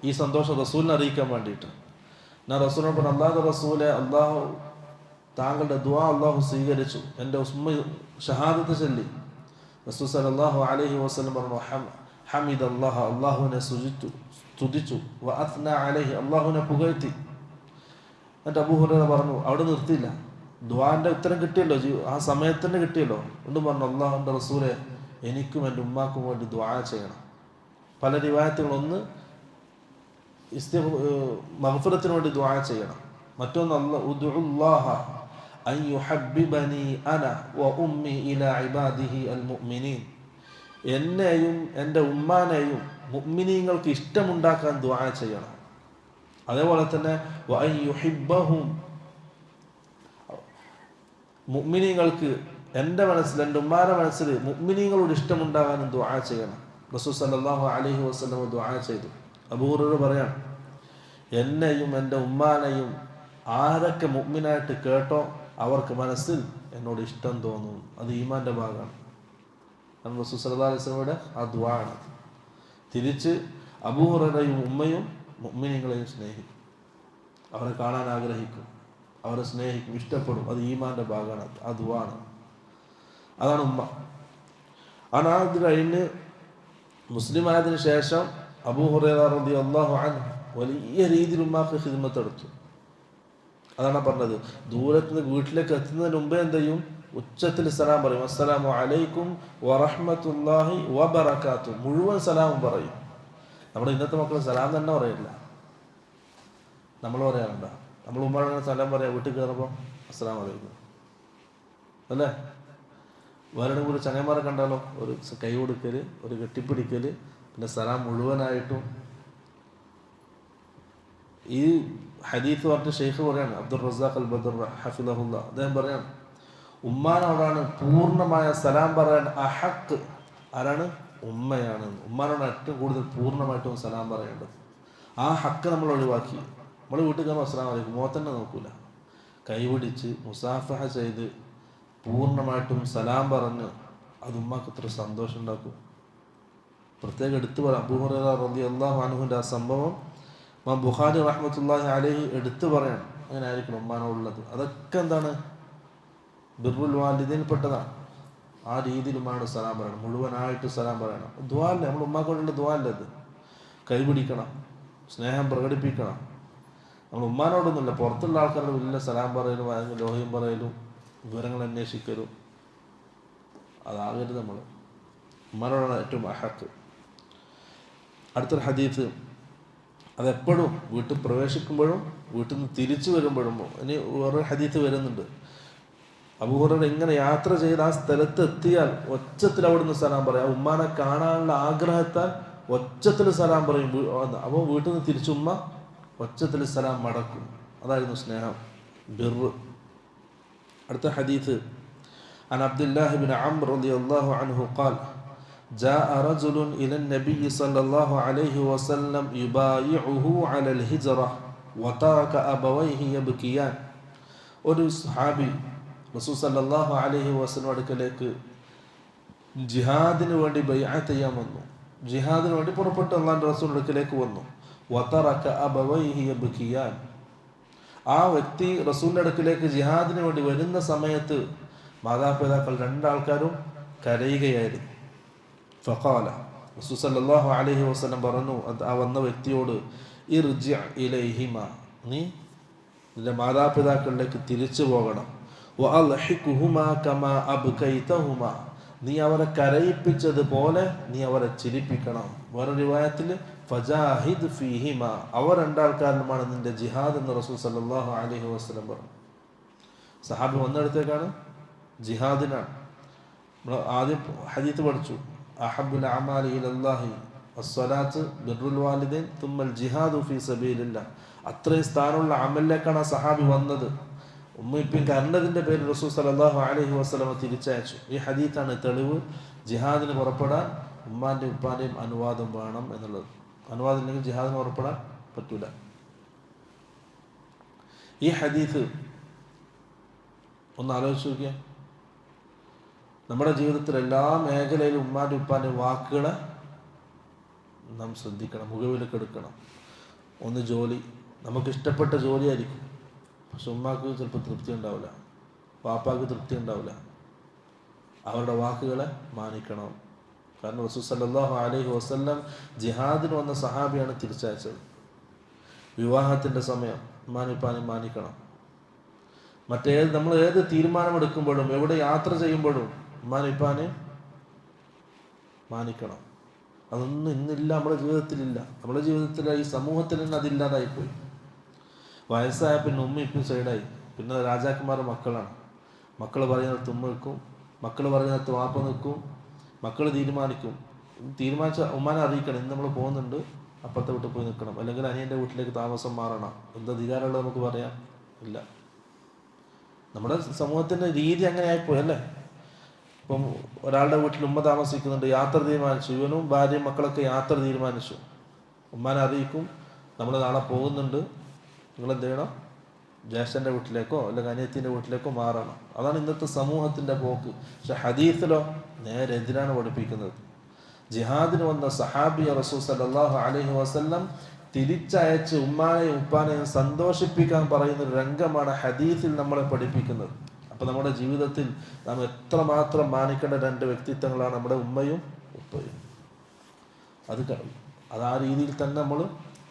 ഈ സന്തോഷം റസൂലിനെ അറിയിക്കാൻ വേണ്ടിയിട്ട്. ഞാൻ റസൂലിനെ പറഞ്ഞു, അല്ലാഹു റസൂലെ, അള്ളാഹു താങ്കളുടെ ദുആ അള്ളാഹു സ്വീകരിച്ചു, എൻ്റെ ഉമ്മ ഷഹാദത്ത് ചൊല്ലി. റസൂൽ സല്ലല്ലാഹു അലൈഹി വസല്ലം പറഞ്ഞു, ഹമിദല്ലാഹ, അള്ളാഹുവിനെ സ്തുതിച്ചു, വ അത്ന അലൈഹി, അള്ളാഹുവിനെ പുകഴ്ത്തി. എന്നിട്ട് അബൂ ഹുറൈറ പറഞ്ഞു, അവിടെ നിർത്തിയില്ല, ദുആന്റെ ഉത്തരം കിട്ടിയല്ലോ, ആ സമയത്തന്നെ കിട്ടിയല്ലോ. വീണ്ടും പറഞ്ഞു, അള്ളാഹുവിൻ്റെ റസൂലെ, എനിക്കും എൻ്റെ ഉമ്മാക്കും വേണ്ടി ദുആ ചെയ്യണം. പല റിവായത്തുകൾ, ഒന്ന് മഗ്ഫിറത്തിന് വേണ്ടി ദുആ ചെയ്യണം, മറ്റൊന്ന് ഉദ്ഉല്ലാഹ അൻ യുഹബ്ബിബനി അന വ ഉമ്മി ഇലാ ഇബാദിഹി അൽ മുഅ്മിനീൻ. എന്നെയും എൻ്റെ ഉമ്മാനെയും മുഅ്മിനീങ്ങൾക്ക് ഇഷ്ടമുണ്ടാക്കാൻ ദുആ ചെയ്യണം. അതേപോലെ തന്നെ വ അൻ യുഹിബ്ബഹും, മുഅ്മിനീങ്ങൾക്ക് എൻ്റെ മനസ്സിൽ, എൻ്റെ ഉമ്മാന്റെ മനസ്സിൽ മുഅ്മിനീങ്ങളോട് ഇഷ്ടമുണ്ടാകാനും ദുആ ചെയ്യണം. റസൂൽ സല്ലല്ലാഹു അലൈഹി വസല്ലം ദുആ ചെയ്തു. അബൂ ഹുറൈറ പറയാം, എന്നെയും എൻ്റെ ഉമ്മാനെയും ആരൊക്കെ മുഅ്മിനായിട്ട് കേട്ടോ അവർക്ക് മനസ്സിൽ എന്നോട് ഇഷ്ടം തോന്നും. അത് ഈമാൻ്റെ ഭാഗമാണ്. റസൂൽ സല്ലല്ലാഹു അലൈഹി വസല്ലമയുടെ ആ ദുആ ആണ്. തിരിച്ച് അബൂ ഹുറൈറയും ഉമ്മയും മുഅ്മിനീങ്ങളെയും സ്നേഹിക്കും, അവരെ കാണാൻ ആഗ്രഹിക്കും, അവരെ സ്നേഹിക്കും, ഇഷ്ടപ്പെടും. അത് ഈമാൻ്റെ ഭാഗമാണ്, ആ ദുആ ആണ്. അതാണ് ഉമ്മ. അത് കഴിഞ്ഞ് മുസ്ലിം ആയതിനു ശേഷം അബൂ ഹുറൈറ റളിയല്ലാഹു അൻഹു വലിയ രീതിയിൽ ഉമ്മാക്ക് ഖിദ്മത്ത് എടുത്തു. അതാണ് പറഞ്ഞത്, ദൂരത്തുനിന്ന് വീട്ടിലേക്ക് എത്തുന്നതിന് മുമ്പേ എന്ത് ചെയ്യും? ഉച്ചത്തിൽ സലാം പറയും, അസ്സലാമു അലൈക്കും വറഹ്മത്തുള്ളാഹി വബറകാതുഹു. മുഴുവൻ സലാമും പറയും. നമ്മുടെ ഇന്നത്തെ മക്കൾ സലാം തന്നെ പറയില്ല. നമ്മൾ പറയാറുണ്ട? നമ്മൾ ഉമ്മയുടെ സലാം പറയാം വീട്ടിൽ കയറുമ്പോൾ, അസ്സലാമു അലൈക്കും അല്ലേ? വേറെ കൂടി ചങ്ങന്മാരെ കണ്ടാലോ, ഒരു കൈ കൊടുക്കൽ, ഒരു കെട്ടിപ്പിടിക്കൽ, പിന്നെ സലാം മുഴുവനായിട്ടും. ഈ ഹദീത്ത് പറഞ്ഞ ഷെയ്ഖ് പറയാണ്, അബ്ദുർ റസാഖ് അൽ ബദർ ഹഫിളഹുല്ല, അദ്ദേഹം പറയാണ്, ഉമ്മാനോടാണ് പൂർണ്ണമായ സലാം പറയാൻ അഹക്ക്. ആരാണ്? ഉമ്മയാണ്. ഉമ്മാനോട് ഏറ്റവും കൂടുതൽ പൂർണ്ണമായിട്ടും സലാം പറയേണ്ടത്. ആ ഹക്ക് നമ്മൾ ഒഴിവാക്കി. നമ്മൾ വീട്ടിൽ കയറുമ്പോൾ അസ്സലാമു അലൈക്കും മുഖത്തന്നെ നോക്കൂല, കൈപിടിച്ച് മുസാഫഹ ചെയ്ത് പൂർണ്ണമായിട്ടും സലാം പറഞ്ഞ് അത് ഉമ്മാക്ക് ഇത്ര സന്തോഷം ഉണ്ടാക്കും. പ്രത്യേകം എടുത്തു പറയാം, അബൂ ഹുറൈറ റളിയല്ലാഹു അൻഹുവിൻ്റെ ആ സംഭവം ബുഖാരി റഹ്മത്തുള്ളാഹി അലൈഹി എടുത്തു പറയണം. അങ്ങനെ ആയിരിക്കണം ഉമ്മാനോടുള്ളത്. അതൊക്കെ എന്താണ്? ബിർറുൽ വാലിദൈൻ പെട്ടതാണ്. ആ രീതിയിൽ ഉമ്മാനോട് സലാം പറയണം, മുഴുവനായിട്ട് സലാം പറയണം. ദുആ അല്ലേ, നമ്മൾ ഉമ്മാക്കോടുള്ള ദുആ അല്ലേ അത്? കൈപിടിക്കണം, സ്നേഹം പ്രകടിപ്പിക്കണം. നമ്മൾ ഉമ്മാനോടൊന്നുമില്ല, പുറത്തുള്ള ആൾക്കാരോട് വലിയ സലാം പറയലും ലോഹ്യം പറയലും വിവരങ്ങൾ അന്വേഷിക്കലും അതാകരുത്. നമ്മൾ ഉമ്മാനോടാണ് ഏറ്റവും അഹക്ക്. അടുത്തൊരു ഹദീത്ത്, അതെപ്പോഴും വീട്ടിൽ പ്രവേശിക്കുമ്പോഴും വീട്ടിൽ നിന്ന് തിരിച്ചു വരുമ്പോഴും. ഇനി വേറൊരു ഹദീത്ത് വരുന്നുണ്ട്, അബൂ ഹുറൈറ ഇങ്ങനെ യാത്ര ചെയ്ത് ആ സ്ഥലത്ത് എത്തിയാൽ ഒച്ചത്തിൽ അവിടെ നിന്ന് സലാം പറയും. ഉമ്മാനെ കാണാനുള്ള ആഗ്രഹത്താൽ ഒച്ചത്തിൽ സലാം പറയും. അപ്പോൾ വീട്ടിൽ നിന്ന് തിരിച്ച് ഉമ്മ ഒച്ചത്തിൽ സലാം മടക്കും. അതായിരുന്നു സ്നേഹം, ബിർറ്. അടുത്ത ഹദീത്ത്, അൻ അബ്ദുല്ലാഹി ബിൻ അംർ റളിയല്ലാഹു അൻഹു ഖാൽ جاء رجل إلى النبي صلى الله عليه وسلم يبايعه على الهجرة وترك أبويه يبكيان. ഒരു സഹാബി റസൂൽ സല്ലല്ലാഹു അലൈഹി വസല്ലം അടുക്കലേക്ക് ജിഹാദിന് വേണ്ടി ബൈഅത്ത് ചെയ്യാൻ വന്നു. ജിഹാദിന് വേണ്ടി പുറപ്പെട്ട് അല്ലാഹുവിൻ്റെ റസൂൽ അടുക്കലേക്ക് വന്നു. വതറക അബവൈഹി യബ്കിയാൻ. ആ വ്യക്തി റസൂലിൻ്റെ അടുക്കലേക്ക് ജിഹാദിന് വേണ്ടി വരുന്ന സമയത്ത് മാതാപിതാക്കൾ രണ്ടാൾക്കാരും കരയുകയായിരുന്നു. ഫഖാല, റസൂൽ സല്ലല്ലാഹു അലൈഹി വസല്ലം പറഞ്ഞു ആ വന്ന വ്യക്തിയോട്, ഇർജി ഇലൈഹിമ, നീ നിന്റെ മാതാപിതാക്കളിലേക്ക് തിരിച്ചു പോകണം. വഅൽഹിഖുഹുമാ കമാ അബ്കൈതഹുമാ, നീ അവരെ കരയിപ്പിച്ചതുപോലെ നീ അവരെ ചിരിപ്പിക്കണം. വേറെ റിവായത്തിൽ ഫജാഹിദ് ഫീഹിമ, അവർ രണ്ടാൾക്കാരിലുമാണ് നിന്റെ ജിഹാദ് എന്ന് റസൂൽ സല്ലല്ലാഹു അലൈഹി വസല്ലം പറഞ്ഞു. സഹാബി വന്നിടത്തേക്കാണ് ജിഹാദിനാണ്. നമ്മൾ ആദ്യം ഹദീത്ത് പഠിച്ചു, അഹബ്ബുൽ അഅമാലി ഇലല്ലാഹി അസ്സലാത്ത് ബിർറുൽ വാലിദൈൻ തുമ്മൽ ജിഹാദു ഫീ സബീലില്ലാഹ്. അത്രയും സ്ഥാനമുള്ള അമലിലേക്കാണ് ആ സഹാബി വന്നത്. ഉമ്മ ഇപ്പം കരണ്ടതിൻ്റെ പേരിൽ റസൂൽ സല്ലല്ലാഹു അലൈഹി വസല്ലം തിരിച്ചയച്ചു. ഈ ഹദീത്താണ് തെളിവ്. ജിഹാദിന് പുറപ്പെടാൻ ഉമ്മാൻ്റെയും ഉപ്പാൻ്റെയും അനുവാദം വേണം എന്നുള്ളത്. അനുവാദം ഇല്ലെങ്കിൽ ജിഹാദിന് പുറപ്പെടാൻ പറ്റൂല. ഈ ഹദീസ് ഒന്ന് ആലോചിച്ച് നോക്കിയാൽ, നമ്മുടെ ജീവിതത്തിൽ എല്ലാ മേഖലയിലും ഉമ്മാൻ്റെ ഉപ്പാൻ്റെ വാക്കുകളെ നാം ശ്രദ്ധിക്കണം, മുഖവിലേക്ക് എടുക്കണം. ഒന്ന് ജോലി, നമുക്കിഷ്ടപ്പെട്ട ജോലിയായിരിക്കും, പക്ഷെ ഉമ്മാക്ക് ചിലപ്പോൾ തൃപ്തി ഉണ്ടാവില്ല, വാപ്പാക്ക് തൃപ്തി ഉണ്ടാവില്ല. അവരുടെ വാക്കുകളെ മാനിക്കണം. കാരണം റസൂൽ സല്ലല്ലാഹു അലൈഹി വസല്ലം ജിഹാദിന് വന്ന സഹാബിയാണ് തിരിച്ചയച്ചത്. വിവാഹത്തിൻ്റെ സമയം ഉമ്മാനുപ്പാനും മാനിക്കണം. നമ്മൾ ഏത് തീരുമാനമെടുക്കുമ്പോഴും എവിടെ യാത്ര ചെയ്യുമ്പോഴും ഉമ്മാനുപ്പാനെ മാനിക്കണം. അതൊന്നും ഇന്നില്ല, നമ്മുടെ ജീവിതത്തിലില്ല. നമ്മുടെ ജീവിതത്തിൽ ഈ സമൂഹത്തിൽ നിന്ന് അതില്ലാതായിപ്പോയി. വയസ്സായ പിന്നെ ഉമ്മ ഇപ്പം സൈഡായി, പിന്നെ രാജാക്കന്മാരുടെ മക്കളാണ്. മക്കൾ പറയുന്നിടത്ത് ഉമ്മ നിൽക്കും, മക്കൾ പറയുന്നിടത്ത് വാപ്പ നിൽക്കും. മക്കൾ തീരുമാനിച്ച ഉമ്മാനെ അറിയിക്കണം, ഇന്ന് നമ്മൾ പോകുന്നുണ്ട്, അപ്പുറത്തെ വീട്ടിൽ പോയി നിൽക്കണം, അല്ലെങ്കിൽ അനിയൻ്റെ വീട്ടിലേക്ക് താമസം മാറണം. എന്താ അധികാരമുള്ളത് നമുക്ക് പറയാം? ഇല്ല. നമ്മുടെ സമൂഹത്തിൻ്റെ രീതി അങ്ങനെ ആയിപ്പോയി അല്ലേ. ഇപ്പം ഒരാളുടെ വീട്ടിൽ ഉമ്മ താമസിക്കുന്നുണ്ട്, യാത്ര തീരുമാനിച്ചു, ഇവനും ഭാര്യയും മക്കളൊക്കെ യാത്ര തീരുമാനിച്ചു. ഉമ്മാനെ അറിയിക്കും, നമ്മൾ നാളെ പോകുന്നുണ്ട്, നിങ്ങളെന്ത് ചെയ്യണം, ജ്യേഷ്ഠൻ്റെ വീട്ടിലേക്കോ അല്ലെങ്കിൽ അനിയത്തിൻ്റെ വീട്ടിലേക്കോ മാറണം. അതാണ് ഇന്നത്തെ സമൂഹത്തിൻ്റെ പോക്ക്. പക്ഷെ ഹദീസിലോ നേരെ എതിരാണ് പഠിപ്പിക്കുന്നത്. ജിഹാദിന് വന്ന സഹാബിയ റസൂൽ സല്ലല്ലാഹു അലൈഹി വസല്ലം തിരിച്ചയച്ച് ഉമ്മാനെയും ഉപ്പാനെയും സന്തോഷിപ്പിക്കാൻ പറയുന്ന ഒരു രംഗമാണ് ഹദീസിൽ നമ്മളെ പഠിപ്പിക്കുന്നത്. അപ്പം നമ്മുടെ ജീവിതത്തിൽ നാം എത്രമാത്രം മാനിക്കേണ്ട രണ്ട് വ്യക്തിത്വങ്ങളാണ് നമ്മുടെ ഉമ്മയും ഉപ്പയും. അത് ആ രീതിയിൽ തന്നെ നമ്മൾ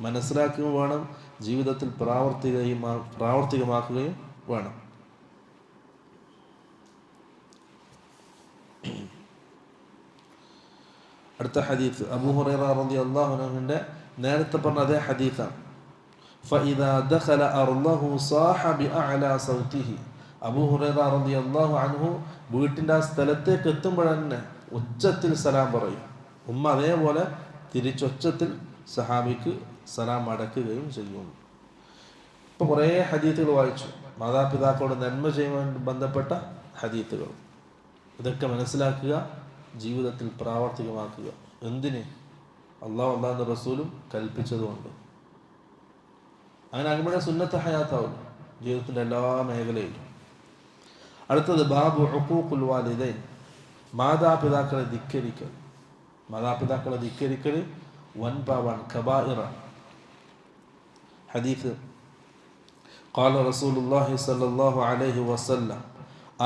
മനസ്സിലാക്കുകയും വേണം, ജീവിതത്തിൽ പ്രാവർത്തികമാക്കുകയും വേണം. അടുത്ത ഹദീസ് അബൂ ഹുറൈറ റളിയല്ലാഹു അൻഹുവിന്റെ നേരത്തെ പറഞ്ഞ അതേ ഹദീസാണ്. ഫഇദാ ദഖല അർളഹു സാഹ ബിഅഅലാ സൗതിഹി. അബൂ ഹുറൈറ റളിയല്ലാഹു അൻഹു വീട്ടിൻ്റെ ആ സ്ഥലത്തേക്ക് എത്തുമ്പോഴന്നെ ഉച്ചത്തിൽ സലാം പറയും. ഉമ്മ അതേപോലെ തിരിച്ചൊച്ചത്തിൽ സഹാബിക്ക് സലാം അടക്കുകയും ചെയ്യും. ഇപ്പോൾ കുറേ ഹദീത്തുകൾ വായിച്ചു, മാതാപിതാക്കളോട് നന്മ ചെയ്യുവാൻ ബന്ധപ്പെട്ട ഹദീത്തുകൾ. ഇതൊക്കെ മനസ്സിലാക്കുക, ജീവിതത്തിൽ പ്രാവർത്തികമാക്കുക. എന്തിന്? അള്ളാഹുവിൻ്റെ റസൂലും കൽപ്പിച്ചതുകൊണ്ട്. അങ്ങനെ ആകുമ്പോഴേ സുന്നത്ത് ഹയാത്താവും ജീവിതത്തിൻ്റെ എല്ലാ മേഖലയിലും. അടുത്തത് ബാബു ഉഖൂഖുൽ വാലിദൈൻ, മാതാപിതാക്കളെ ധിക്കരിക്കൽ. മാതാപിതാക്കളെ ധിക്കരിക്കൽ വൻപാവാണ്, കബായിറാണ്. ഹദീസ് قال رسول الله صلى الله عليه وسلم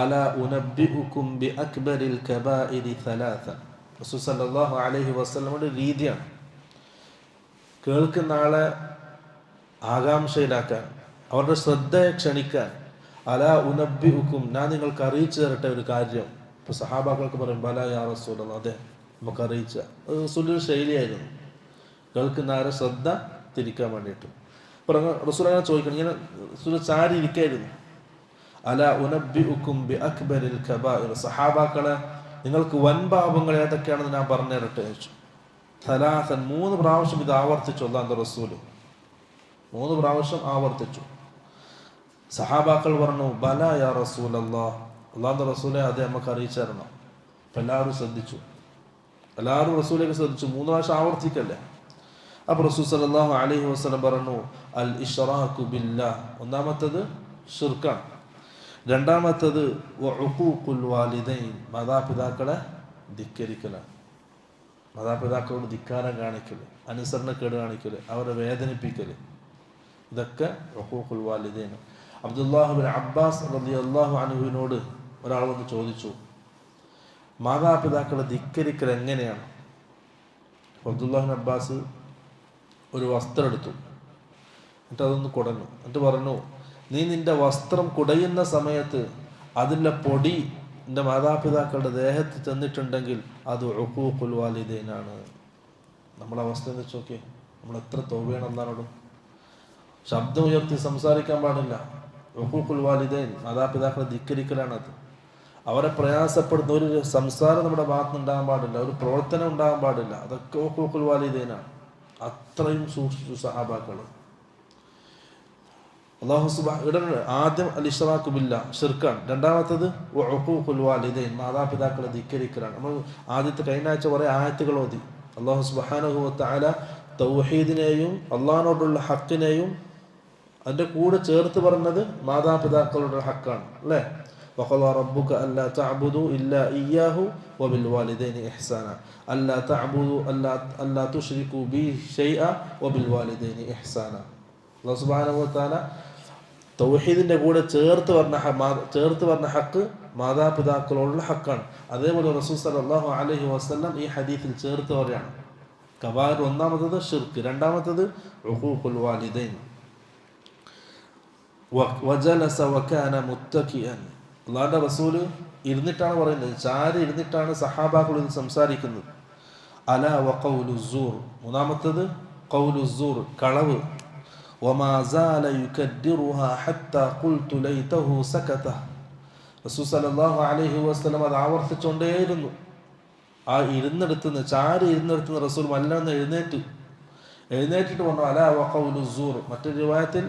ألا أنبئكم بأكبر الكبائر ثلاثة. റസൂൽ സല്ലല്ലാഹു അലൈഹി വസല്ലമയുടെ രീതിയാണ് കേൾക്കുന്ന ആളെ ആകാംക്ഷയിലാക്കാൻ, അവരുടെ ശ്രദ്ധയെ ക്ഷണിക്കാൻ. അലാ ഉനബ്ബിഉക്കും, ഞാൻ നിങ്ങൾക്ക് അറിയിച്ചു തരട്ടെ ഒരു കാര്യം. ഇപ്പോൾ സഹാബാക്കൾക്ക് പറയും ബലാ യാ റസൂലല്ലാഹ്, അതെ നമുക്ക് അറിയിച്ച. അത് റസൂലിൻ്റെ ശൈലിയായിരുന്നു, കേൾക്കുന്ന ആരെ ശ്രദ്ധ തിരിക്കാൻ വേണ്ടിയിട്ട്. റസൂൽ അങ്ങനെ ചോദിക്കണം, ഇങ്ങനെ റസൂൽ ചാരി ഇരിക്കായിരുന്നു. അലാ ഉനബ്ബിഉക്കും ബി അക്ബരിൽ കബായിർ, സഹാബാക്കളെ നിങ്ങൾക്ക് വൻപാപങ്ങൾ ഏതൊക്കെയാണെന്ന് ഞാൻ പറഞ്ഞു തരട്ടെ ചോദിച്ചു. സലാസൻ, 3 പ്രാവശ്യം ഇത് ആവർത്തിച്ചു. അല്ലാഹുവിൻ്റെ റസൂല് 3 പ്രാവശ്യം ആവർത്തിച്ചു. സഹാബാക്കൾ പറഞ്ഞു ബലാ യാ റസൂലല്ലാഹ്, അല്ലാഹുവിൻ്റെ റസൂലെ അതെ നമുക്ക് അറിയിച്ചു തരണം. അപ്പം എല്ലാവരും ശ്രദ്ധിച്ചു, എല്ലാവരും റസൂലേക്ക് ശ്രദ്ധിച്ചു. 3 പ്രാവശ്യം ആവർത്തിക്കല്ലേ. അപ്പോൾ റസൂൽ സല്ലല്ലാഹു അലൈഹി വസല്ലം പറഞ്ഞു അൽ ഇശ്റാഖു ബില്ലാഹ്, ഒന്നാമത്തത് ശിർക്കാണ്. രണ്ടാമത്തത് ഉഖൂഖുൽ വാലിദൈൻ, മാതാപിതാക്കളെ ധിക്കരിക്കലാണ്. മാതാപിതാക്കളോട് ധിക്കാരം കാണിക്കൽ, അനുസരണക്കേട് കാണിക്കൽ, അവരെ വേദനിപ്പിക്കൽ, ഇതൊക്കെ ഉഖൂഖുൽ വാലിദൈൻ. അബ്ദുല്ലാഹ് ബിൻ അബ്ബാസ് റളിയല്ലാഹു അൻഹുവിനോട് ഒരാൾ വന്ന് ചോദിച്ചു, മാതാപിതാക്കളെ ധിക്കരിക്കൽ എങ്ങനെയാണ്? അബ്ദുല്ലാഹ് ബിൻ അബ്ബാസ് ഒരു വസ്ത്രം എടുത്തു, എന്നിട്ട് അതൊന്ന് കുടഞ്ഞു. എന്നിട്ട് പറഞ്ഞു, നീ നിന്റെ വസ്ത്രം കുടയുന്ന സമയത്ത് അതിൻ്റെ പൊടി നിന്റെ മാതാപിതാക്കളുടെ ദേഹത്ത് ചെന്നിട്ടുണ്ടെങ്കിൽ അത് ഉഖൂഖുൽ വാലിദൈനാണ്. നമ്മളെ അവസ്ഥ എന്ന് വെച്ച് നോക്കിയേ, നമ്മൾ എത്ര തൗബയാണ് അല്ലാഹുവോട്. ശബ്ദം ഉയർത്തി സംസാരിക്കാൻ പാടില്ല. ഉഖൂഖുൽ വാലിദൈൻ, മാതാപിതാക്കളെ ധിക്കരിക്കലാണത്. അവരെ പ്രയാസപ്പെടുന്ന ഒരു സംസാരം നമ്മുടെ ഭാഗത്ത് ഉണ്ടാകാൻ പാടില്ല, ഒരു പ്രവർത്തനം ഉണ്ടാകാൻ പാടില്ല. അതൊക്കെ ഉഖൂഖുൽ വാലിദൈനാണ്. അത്രയും സൂക്ഷിച്ചു സഹാബാക്കൾ. അല്ലാഹു സുബ്ഹാനഹു ആദ്യം അൽ-ഇശ്റാഖു ബില്ലാഹ് ഷിർക്കാണ്. രണ്ടാമത്തത് ഉഖൂഖുൽ വാലിദൈൻ മാതാപിതാക്കളെ ധിക്കരിക്കലാണ്. നമ്മൾ ആദ്യത്തെ കഴിഞ്ഞ ആഴ്ച കുറേ ആയത്തുകൾ ഓതി. അല്ലാഹു സുബ്ഹാനഹു വ തആല തൗഹീദിനെയും അള്ളാഹിനോടുള്ള ഹക്കിനെയും അതിൻ്റെ കൂടെ ചേർത്ത് പറഞ്ഞത് മാതാപിതാക്കളുടെ ഹക്കാണ് അല്ലേ. വഖളാ റബ്ബുക അല്ലാ തഅബുദു ഇല്ലാ ഇയ്യാഹു വബിൽ വാലിദൈനി ഇഹ്സാന അല്ലാ തഅബുദു അല്ലാ തുശ്രികു ബി ഷൈഅ വബിൽ വാലിദൈനി ഇഹ്സാന. അല്ലാഹു സുബ്ഹാനഹു വ തആല തൗഹീദിൻ്റെ കൂടെ ചേർത്ത് പറഞ്ഞ ഹക്ക് മാതാപിതാക്കളോടുള്ള ഹക്കാണ്. അതേപോലെ റസൂൽ സല്ലല്ലാഹു അലൈഹി വസല്ലം ഈ ഹദീസിൽ ചേർത്ത് പറയാണ് കബായർ. ഒന്നാമത്തത് ഷിർക്ക്, രണ്ടാമത്തത് ഉഖൂഖുൽ വാലിദൈൻ. വജലസ വകാന മുത്തകിഅൻ. അല്ലാഹുവിൻ്റെ റസൂൽ ഇരുന്നിട്ടാണ് പറയുന്നത്, ചാരി ഇരുന്നിട്ടാണ് സഹാബാക്കൾ ഇത് സംസാരിക്കുന്നത്. അലാ വഖൗലു സൂർ. മൂന്നാമത്തത് ഖൗലു സൂർ, കളവ്. വമാ സാല യുകദ്ദിറുഹാ ഹത്താ ഖുൽതു ലൈതഹു സകത. റസൂൽ സല്ലല്ലാഹു അലൈഹി വസല്ലം അത് ആവർത്തിച്ചുകൊണ്ടേയിരുന്നു. ആ ഇരുന്നെടുത്തുനിന്ന് ചാരി ഇരുന്നെടുത്തുനിന്ന് റസൂൽ മല്ലെന്ന് എഴുന്നേറ്റിട്ട് പറഞ്ഞു അലാ വഖൗലു സൂർ. മറ്റൊരു റിവായത്തിൽ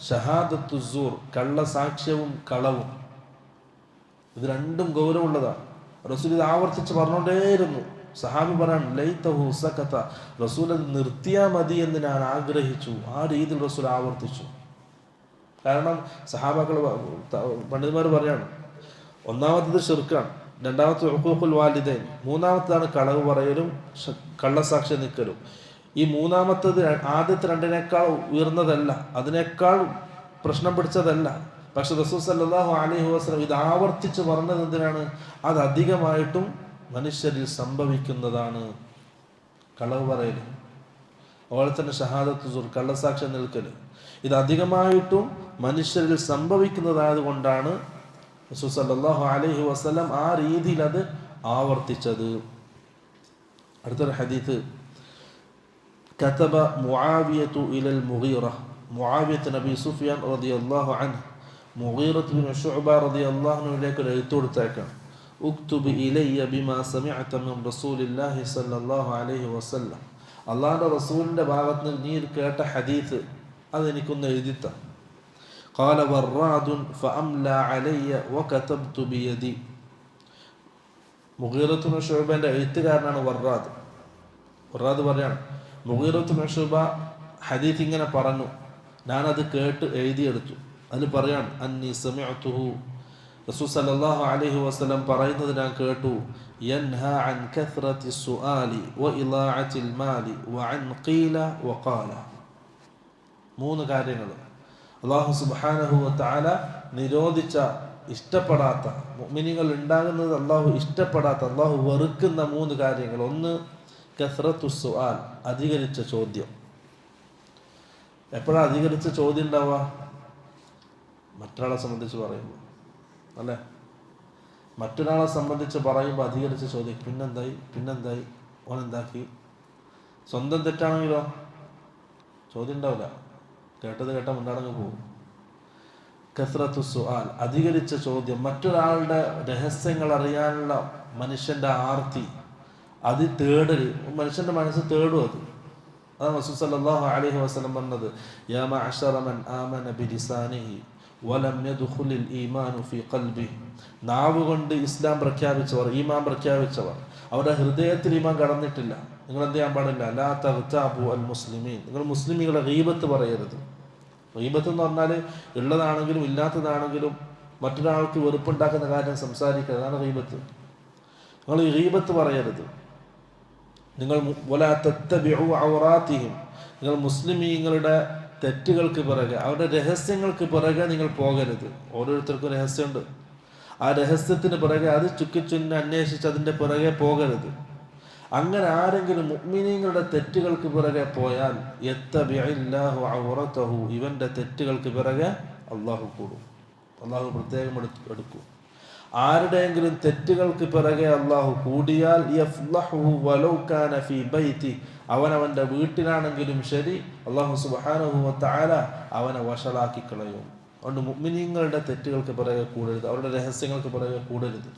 ഷഹാദത്തു സൂർ, കള്ളസാക്ഷ്യവും കളവും. ഇത് രണ്ടും ഗൗരവമുള്ളതാണ്. റസൂൽ ഇത് ആവർത്തിച്ച് പറഞ്ഞുകൊണ്ടേയിരുന്നു. സഹാബി പറയാണ് ലൈതഹു സകത, റസൂൽ അത് നിർത്തിയാൽ മതി എന്ന് ഞാൻ ആഗ്രഹിച്ചു. ആ രീതിയിൽ റസൂൽ ആവർത്തിച്ചു. കാരണം സഹാബാക്കൾ പണ്ഡിതന്മാർ പറയാണ് ഒന്നാമത്തത് ഷിർക്കാണ്, രണ്ടാമത്തെ ഉഖൂഖുൽ വാലിദൈൻ, മൂന്നാമത്തതാണ് കളവ് പറയലും കള്ളസാക്ഷ്യം നിൽക്കലും. ഈ മൂന്നാമത്തത് ആദ്യത്തെ രണ്ടിനേക്കാൾ ഉയർന്നതല്ല, അതിനേക്കാൾ പ്രശ്നം പിടിച്ചതല്ല. പക്ഷെ റസൂൽ സല്ലല്ലാഹു അലൈഹി വസല്ലം ഇത് ആവർത്തിച്ച് പറഞ്ഞത് എന്തിനാണ്? അത് അധികമായിട്ടും മനുഷ്യരിൽ സംഭവിക്കുന്നതാണ്. കളവ് പറയൽ, അതുപോലെ തന്നെ ഷഹാദത്തു സൂർ, കള്ളസാക്ഷ്യം നിൽക്കൽ, ഇത് അധികമായിട്ടും മനുഷ്യരിൽ സംഭവിക്കുന്നതായത് കൊണ്ടാണ് റസൂൽ സല്ലല്ലാഹു അലൈഹി വസല്ലം ആ രീതിയിൽ അത് ആവർത്തിച്ചത്. അടുത്തൊരു ഹദീത്ത്, കതബ മുആവിയതു ഇലൽ മുഗീറ. മുആവിയത്ത് നബി സുഫിയാൻ റളിയല്ലാഹു അൻഹു മുഗീറത്ത് ബിൻ ശുഅബ റളിയല്ലാഹു അൻഹുവിലേക്ക് ഒരു എഴുത്ത് കൊടുത്തേക്കാണ്. ഉക്തുബ് ഇലയ്യ ബിമാ സമിഅത മിൻ റസൂലില്ലാഹി സ്വല്ലല്ലാഹു അലൈഹി വസല്ലം. അല്ലാഹുവിൻ്റെ റസൂലിൻ്റെ ഭാഗത്ത് നിന്ന് നീ കേട്ട ഹദീസ് അതെനിക്കൊന്ന് എഴുതിത്ത. ഖാല വറാദുൻ ഫഅംലാ അലയ്യ വകതബ്തു ബിയദി. മുഗീറത്ത് ബിൻ ശുഅബയുടെ എഴുത്തുകാരനാണ് വറാദ്. വറാദ് പറയാണ് മുഗീറത്ത് ബിൻ ശുഅബ ഹദീസ് ഇങ്ങനെ പറഞ്ഞു, ഞാനത് കേട്ട് എഴുതിയെടുത്തു. അതിൽ പറയാണ് അന്നി സമിഅതുഹു, റസൂൽ സല്ലല്ലാഹു അലൈഹി വസല്ലം പറയുന്നത് ഞാൻ കേട്ടു. യൻഹാ അൻ കസ്റത്തി സുആലി വഇളാഅത്തിൽ മാലി വഅൻ ഖീല വഖാല. മൂന്ന് കാര്യങ്ങൾ അല്ലാഹു സുബ്ഹാനഹു വ തആല നിരോധിച്ച, ഇഷ്ടപ്പെടാത്ത, മുഅ്മിനീങ്ങൾ ഉണ്ടാകുന്നത് അല്ലാഹു ഇഷ്ടപ്പെടാത്ത, അല്ലാഹു വെറുക്കുന്ന മൂന്ന് കാര്യങ്ങൾ. ഒന്ന് കസ്റത്തു സുആൽ, അധികരിച്ച ചോദ്യം. എപ്പോഴാണ് അധികരിച്ച ചോദ്യം ഉണ്ടാവുക? മറ്റൊരാളെ സംബന്ധിച്ച് പറയുമ്പോൾ അല്ലേ. മറ്റൊരാളെ സംബന്ധിച്ച് പറയുമ്പോൾ അധികരിച്ച ചോദ്യം, പിന്നെന്തായി ഓനെന്താക്കി. സ്വന്തം തെറ്റാണെങ്കിലോ ചോദ്യം ഉണ്ടാവില്ല, കേട്ടത് കേട്ട മുണ്ടാടങ്ങ് പോകും. കസ്റത്തു സുആൽ, അധികരിച്ച ചോദ്യം. മറ്റൊരാളുടെ രഹസ്യങ്ങൾ അറിയാനുള്ള മനുഷ്യൻ്റെ ആർത്തി, അത് തേടൽ, മനുഷ്യൻ്റെ മനസ്സ് തേടും. അതാണ് റസൂൽ സല്ലല്ലാഹു അലൈഹി വസല്ലം പറഞ്ഞത്, യാ മഅ്ശറ മൻ ആമന ബിലിസാനിഹി വലം യദ്ഖുലിൽ ഈമാനു ഫീ ഖൽബിഹി. നാവ് കൊണ്ട് ഇസ്ലാം പ്രഖ്യാപിച്ചവർ, ഈമാൻ പ്രഖ്യാപിച്ചവർ, അവരുടെ ഹൃദയത്തിൽ ഈമാൻ കടന്നിട്ടില്ല. നിങ്ങൾ എന്ത് ചെയ്യാൻ പാടില്ല? ലാ തഗ്താബു അൽ മുസ്ലിമീൻ, നിങ്ങൾ മുസ്ലിമീങ്ങളെ ഗീബത്ത് പറയരുത്. ഗീബത്ത് എന്ന് പറഞ്ഞാൽ ഉള്ളതാണെങ്കിലും ഇല്ലാത്തതാണെങ്കിലും മറ്റൊരാൾക്ക് വെറുപ്പുണ്ടാക്കുന്ന കാര്യം സംസാരിക്കുക, അതാണ് ഗീബത്ത്. നിങ്ങൾ ഈ ഗീബത്ത് പറയരുത്. നിങ്ങൾ വലാ തത്തബിഉ ഔറാത്തിഹിം, നിങ്ങൾ മുസ്ലിമീങ്ങളുടെ തെറ്റുകൾക്ക് പിറകെ, അവരുടെ രഹസ്യങ്ങൾക്ക് പിറകെ നിങ്ങൾ പോകരുത്. ഓരോരുത്തർക്കും രഹസ്യമുണ്ട്. ആ രഹസ്യത്തിന് പിറകെ, അത് ചുക്കിച്ചുന്നെ അന്വേഷിച്ച് അതിൻ്റെ പിറകെ പോകരുത്. അങ്ങനെ ആരെങ്കിലും മുഅ്മിനീങ്ങളുടെ തെറ്റുകൾക്ക് പിറകെ പോയാൽ യത്തബിഇല്ലാഹു ഔറതഹു, ഇവൻ്റെ തെറ്റുകൾക്ക് പിറകെ അള്ളാഹു കൂടും, അള്ളാഹു പ്രത്യേകം എടുക്കും. ആരുടെയെങ്കിലും തെറ്റുകൾക്ക് പിറകെ അള്ളാഹു കൂടിയാൽ യഫ്ലഹുഹു വലൗ കാന ഫീ ബൈതി, അവനവൻ്റെ വീട്ടിലാണെങ്കിലും ശരി അള്ളാഹു സുബ്ഹാനഹു വ തആല അവനെ വഷളാക്കി കളയും. അതുകൊണ്ട് മുഅ്മിനീങ്ങളുടെ തെറ്റുകൾക്ക് പിറകെ കൂടരുത്, അവരുടെ രഹസ്യങ്ങൾക്ക് പിറകെ കൂടരുത്.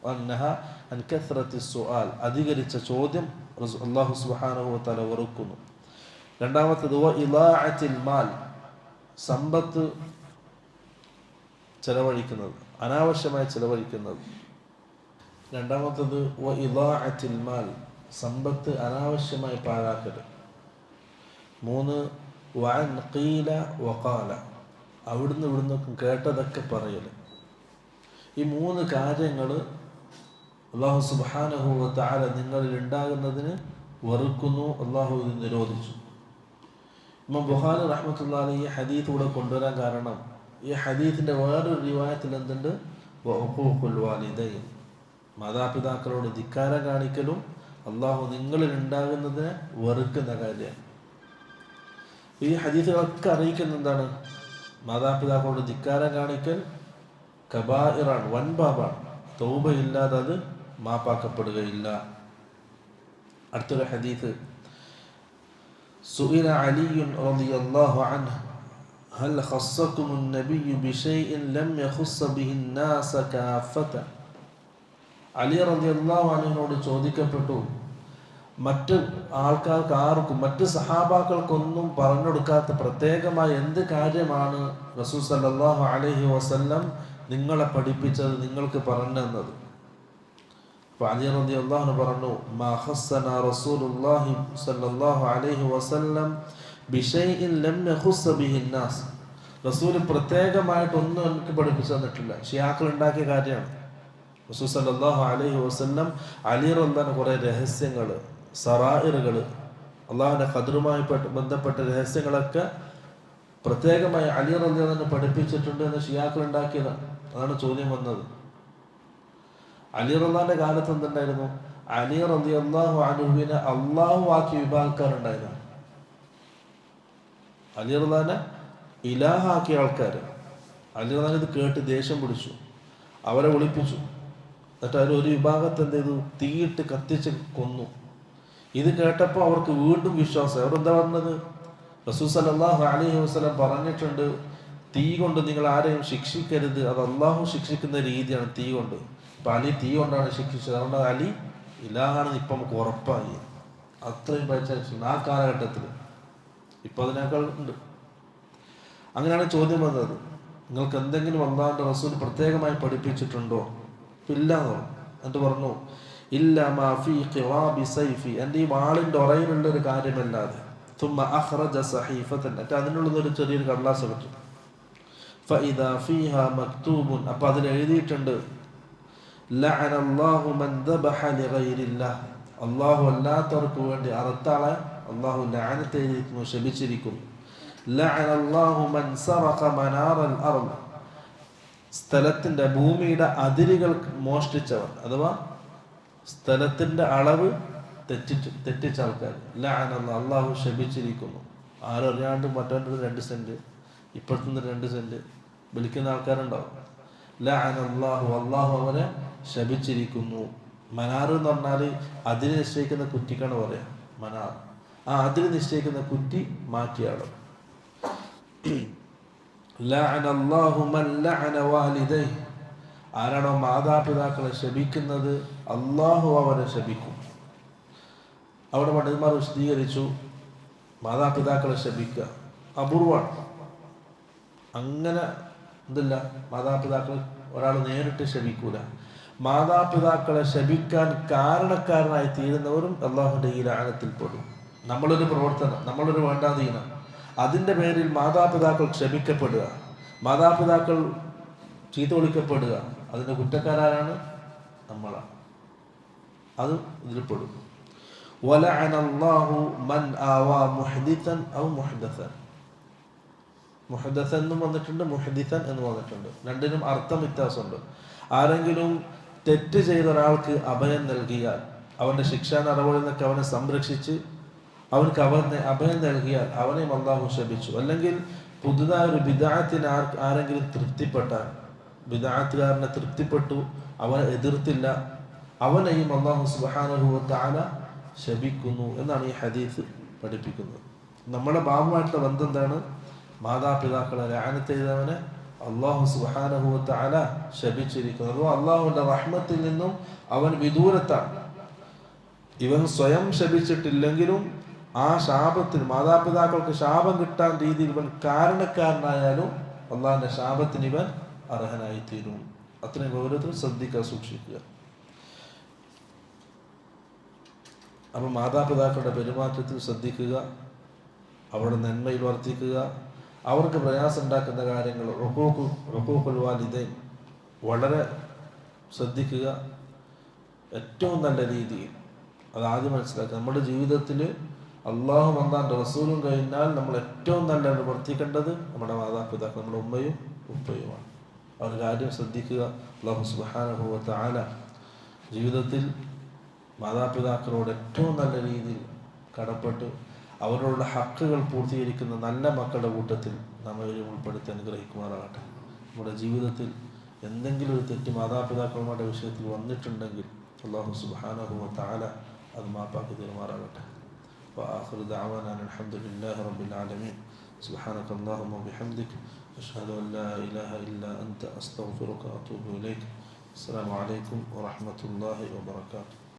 അന്നഹ അൻ കസ്റത്തി സുആൽ, അധികരിച്ച ചോദ്യം അള്ളാഹു സുബ്ഹാനഹു വ തആല വെറുക്കുന്നു. രണ്ടാമത്തേത് വഇളാഅത്തിൽ മാൽ, സമ്പത്ത് ചെലവഴിക്കുന്നത്, അനാവശ്യമായി ചെലവഴിക്കുന്നത്. രണ്ടാമത്തത് ഇളാഅത്തുൽ മാൽ, സമ്പത്ത് അനാവശ്യമായി പാഴാക്കൽ. 3 വഅൻ ഖീല വഖാല, അവിടുന്ന് ഇവിടുന്ന് കേട്ടതൊക്കെ പറയൽ. ഈ 3 കാര്യങ്ങൾ അല്ലാഹു സുബ്ഹാനഹു വ തആല നിങ്ങളിൽ ഉണ്ടാകുന്നതിന് വെറുക്കുന്നു, അല്ലാഹു ഇത് നിരോധിച്ചു. ഇമാം ബുഖാരി റഹ്മത്തുള്ളാഹി അലൈഹി ഈ ഹദീസ് ഇവിടെ കൊണ്ടുവരാൻ കാരണം, ഈ ഹദീസിന്റെ വേറൊരു റിവായത്തിൽ എന്തുണ്ട്? വഉഖൂഖുൽ വാലിദൈൻ, മാതാപിതാക്കളോട് ധിക്കാരം കാണിക്കലും അല്ലാഹു നിങ്ങളിൽ ഉണ്ടാകുന്നതിനെ വെറുക്കുന്ന കാര്യമാണ്. ഈ ഹദീസുകളൊക്കെ അറിയിക്കുന്ന എന്താണ്? മാതാപിതാക്കളോട് ധിക്കാരം കാണിക്കൽ കബായിറാണ്, വൻപാപാണ്. തൗബയില്ലാതെ അത് മാപ്പാക്കപ്പെടുകയില്ല. അടുത്തൊരു ഹദീസ്, സുഇല അലിയുൻ റളിയല്ലാഹു അൻഹു ഹൽ ഖസ്സകുമുൻ നബിയ്യു ബിശൈഇൻ ലം യഖുസ്സ ബിഹിൻ നാസ കാഫത. അലി റളിയല്ലാഹു അൻഹുവിനോട് ചോദിക്കപ്പെട്ടു, മറ്റ് ആൾക്കാർക്ക് ആർക്കും, മറ്റ് സഹാബാക്കൾക്കൊന്നും പറഞ്ഞുകൊടുക്കാത്ത പ്രത്യേകമായ എന്ത് കാര്യമാണ് റസൂൽ സല്ലല്ലാഹു അലൈഹി വസല്ലം നിങ്ങളെ പഠിപ്പിച്ചത്, നിങ്ങൾക്ക് പറഞ്ഞു തന്നത്? അപ്പോൾ അലി റളിയല്ലാഹു അൻഹു പറഞ്ഞു, മാ ഖസ്സനാ റസൂലുള്ളാഹി സല്ലല്ലാഹു അലൈഹി വസല്ലം ബിശൈഇൻ ലം യഖുസ്സ ബിഹിൻ നാസ്. റസൂൽ പ്രത്യേകമായിട്ടൊന്നും എനിക്ക് പഠിപ്പിച്ചു തന്നിട്ടില്ല, ഷിയാക്കൾ ഉണ്ടാക്കിയ കാര്യമാണ്. റസൂൽ സല്ലല്ലാഹു അലൈഹി വസല്ലം അലി റളിയല്ലാഹു അൻഹു കുറേ രഹസ്യങ്ങൾ, സറായിറുകൾ, അള്ളാഹുവിൻ്റെ ഖദറുമായി ബന്ധപ്പെട്ട രഹസ്യങ്ങളൊക്കെ പ്രത്യേകമായി അലി റളിയല്ലാഹു അൻഹു പഠിപ്പിച്ചിട്ടുണ്ട് എന്ന് ഷിയാക്കൾ ഉണ്ടാക്കിയതാണ്. അതാണ് ചോദ്യം വന്നത്. അലി റളിയല്ലാഹുവിന്റെ കാലത്ത് എന്തുണ്ടായിരുന്നു? അലി റളിയല്ലാഹു അൻഹുവിനെ അള്ളാഹു ആക്കിയ വിഭാഗക്കാരുണ്ടായിരുന്നു. അലി റളിയല്ലാഹുവിനെ ഇലാഹാക്കിയ ആൾക്കാർ. അലി റളിയല്ലാഹു ഇത് കേട്ട് ദേഷ്യം പിടിച്ചു, അവരെ ഒളിപ്പിച്ചു. എന്നിട്ട് അവർ ഒരു വിഭാഗത്തെ എന്ത് ചെയ്തു? തീയിട്ട് കത്തിച്ച് കൊന്നു. ഇത് കേട്ടപ്പോൾ അവർക്ക് വീണ്ടും വിശ്വാസം. അവരെന്താ പറഞ്ഞത്? റസൂൽ സല്ലല്ലാഹു അലൈഹി വസല്ലം പറഞ്ഞിട്ടുണ്ട്, തീ കൊണ്ട് നിങ്ങൾ ആരെയും ശിക്ഷിക്കരുത്, അത് അള്ളാഹു ശിക്ഷിക്കുന്ന രീതിയാണ് തീ കൊണ്ട്. അപ്പം അലി തീ കൊണ്ടാണ് ശിക്ഷിച്ചത്. അതുകൊണ്ട് അലി ഇലാഹാണെന്ന് ഇപ്പം നമുക്ക് ഉറപ്പായി. അത്രയും പഴിച്ച ആ കാലഘട്ടത്തിൽ. ഇപ്പം അതിനേക്കാൾ ഉണ്ട്. അങ്ങനെയാണ് ചോദ്യം വന്നത്, നിങ്ങൾക്ക് എന്തെങ്കിലും അല്ലാഹുവിന്റെ റസൂൽ പ്രത്യേകമായി പഠിപ്പിച്ചിട്ടുണ്ടോ? ഇല്ല എന്ന് പറഞ്ഞു. എന്നിട്ട് പറഞ്ഞു, ഇല്ല മാ ഫീ ഖിറാബി സൈഫി, എൻ്റെ ഈ വാളിൻ്റെ ഉറയിലുള്ള ഒരു കാര്യമല്ലാതെ. തുമ്മ അഖ്റജ സഹീഫത്തൻ, എന്നിട്ട് അതിനുള്ളതൊരു ചെറിയൊരു കടലാസ് എടുത്തു. ഫഇദാ ഫീഹാ മക്തൂബുൻ, അപ്പോൾ അതിൽ എഴുതിയിട്ടുണ്ട്, ലഅനല്ലാഹു മൻ ദബഹ ലിഗൈരില്ലാഹ്, അല്ലാഹു അല്ലാത്തവർക്ക് വേണ്ടി അറുത്താളെ അല്ലാഹു ലഅനത്ത് എഴുതിയിരിക്കുന്നു, ശപിച്ചിരിക്കുന്നു. ലഅനല്ലാഹു മൻ സറഖ മനാറൽ അർള്, സ്ഥലത്തിൻ്റെ ഭൂമിയുടെ അതിരുകൾ മോഷ്ടിച്ചവർ, അഥവാ സ്ഥലത്തിൻ്റെ അളവ് തെറ്റിച്ച ആൾക്കാർ. ലഅനല്ലാഹു, അല്ലാഹു ശപിച്ചിരിക്കുന്നു. ആരറിയാണ്ട് മറ്റൊരു 2 സെന്റ്, ഇപ്പോഴത്തെ 2 സെന്റ് വിളിക്കുന്ന ആൾക്കാരുണ്ടാവും. ലഅനല്ലാഹു, അല്ലാഹു അവരെ ശപിച്ചിരിക്കുന്നു. മനാർ എന്ന് പറഞ്ഞാൽ അതിര് നിശ്ചയിക്കുന്ന കുറ്റിക്കാണ് പറയാ മനാർ. ആ അതിര് നിശ്ചയിക്കുന്ന കുറ്റി മാറ്റിയാളും. ലഅനല്ലാഹു മൻ ലഅന വാലിദൈഹി, ആരാണോ മാതാപിതാക്കളെ ശപിക്കുന്നത് അല്ലാഹു അവരെ ശപിക്കും. അവിടെ പണ്ഡിതന്മാർ വിശദീകരിച്ചു, മാതാപിതാക്കളെ ശപിക്കുക അപൂർവമാണ്. അങ്ങനെ എന്തില്ല, മാതാപിതാക്കൾ ഒരാൾ നേരിട്ട് ശപിക്കൂല. മാതാപിതാക്കളെ ശപിക്കാൻ കാരണക്കാരനായി തീരുന്നവരും അള്ളാഹുവിൻ്റെ ഈ ലഅനത്തിൽ പെടും. നമ്മളൊരു പ്രവർത്തനം, നമ്മളൊരു വേണ്ടാതീനം, അതിൻ്റെ പേരിൽ മാതാപിതാക്കൾ ക്ഷമിക്കപ്പെടുക, മാതാപിതാക്കൾ ചീത്ത വിളിക്കപ്പെടുക, അതിൻ്റെ കുറ്റക്കാരാണ് നമ്മളാണ്. അത് ഇതിൽ പെടും. വലഅനല്ലാഹു മൻ ആവാ മുഹ്ദിസൻ ഔ മുഹ്ദസൻ, മുഹദ്ദസൻ എന്നും വന്നിട്ടുണ്ട്, മുഹദ്ദിസൻ എന്ന് വന്നിട്ടുണ്ട്. രണ്ടിനും അർത്ഥം വ്യത്യാസമുണ്ട്. ആരെങ്കിലും തെറ്റ് ചെയ്ത ഒരാൾക്ക് അഭയം നൽകിയാൽ, അവൻ്റെ ശിക്ഷാ നടപടിയിൽ നിന്നൊക്കെ അവനെ സംരക്ഷിച്ച് അവനക്ക് അഭയം നൽകിയാൽ അവനെയും അല്ലാഹു ശപിച്ചു. അല്ലെങ്കിൽ പുതുതായ ഒരു ബിദ്അത്തിന് ആരെങ്കിലും തൃപ്തിപ്പെട്ടാൽ, ബിദ്അത്തുകാരനെ തൃപ്തിപ്പെട്ടു, അവനെ എതിർത്തില്ല, അവനെയും അല്ലാഹു സുബ്ഹാനഹു വ തആല ശപിക്കുന്നു എന്നാണ് ഈ ഹദീസ് പഠിപ്പിക്കുന്നത്. നമ്മുടെ ഭാവമായിട്ടുള്ള ബന്ധം എന്താണ്? മാതാപിതാക്കളെ ലഅനത്ത് ചെയ്തവനെ അല്ലാഹു സുബ്ഹാനഹു വ തആല ശപിച്ചിരിക്കുന്നു. അതോ അല്ലാഹുവിൻ്റെ റഹ്മത്തിൽ നിന്നും അവൻ വിദൂരത്താണ്. ഇവൻ സ്വയം ശപിച്ചിട്ടില്ലെങ്കിലും ആ ശാപത്തിന്, മാതാപിതാക്കൾക്ക് ശാപം കിട്ടാൻ രീതിയിൽ ഇവൻ കാരണക്കാരനായാലും അള്ളാഹിൻ്റെ ശാപത്തിന് ഇവൻ അർഹനായി തീരും. അത്രയും ഗൗരവത്തിൽ ശ്രദ്ധിക്കുക, സൂക്ഷിക്കുക. അപ്പം മാതാപിതാക്കളുടെ പെരുമാറ്റത്തിൽ ശ്രദ്ധിക്കുക, അവരുടെ നന്മയിൽ വർദ്ധിക്കുക. അവർക്ക് പ്രയാസം ഉണ്ടാക്കുന്ന കാര്യങ്ങൾ ഉഖൂഖുൽ വാലിദൈൻ വളരെ ശ്രദ്ധിക്കുക. ഏറ്റവും നല്ല രീതിയിൽ അതാദ്യം മനസ്സിലാക്കുക. നമ്മുടെ ജീവിതത്തിൽ അള്ളാഹു അല്ലാഹുവിൻ്റെ റസൂലും കഴിഞ്ഞാൽ നമ്മൾ ഏറ്റവും നല്ല വർത്തിക്കേണ്ടത് നമ്മുടെ മാതാപിതാക്കൾ, നമ്മുടെ ഉമ്മയും ഉപ്പയുമാണ്. അവർ കാര്യം ശ്രദ്ധിക്കുക. അല്ലാഹു സുബ്ഹാനഹു വ തആല ജീവിതത്തിൽ മാതാപിതാക്കളോട് ഏറ്റവും നല്ല രീതിയിൽ കടപ്പെട്ട് അവരുടെ ഹക്കുകൾ പൂർത്തീകരിക്കുന്ന നല്ല മക്കളുടെ കൂട്ടത്തിൽ നമ്മെ ഉൾപ്പെടുത്തി അനുഗ്രഹിക്കുമാറാകട്ടെ. നമ്മുടെ ജീവിതത്തിൽ എന്തെങ്കിലും ഒരു തെറ്റ് മാതാപിതാക്കളുടെ വിഷയത്തിൽ വന്നിട്ടുണ്ടെങ്കിൽ അല്ലാഹു സുബ്ഹാനഹു വ തആല അത് മാപ്പാക്കി തരുമാറാകട്ടെ. وآخر دعوانا الحمد لله رب العالمين. سبحانك اللهم وبحمدك أشهد أن لا إله إلا أنت أستغفرك وأتوب إليك. السلام عليكم ورحمة الله وبركاته.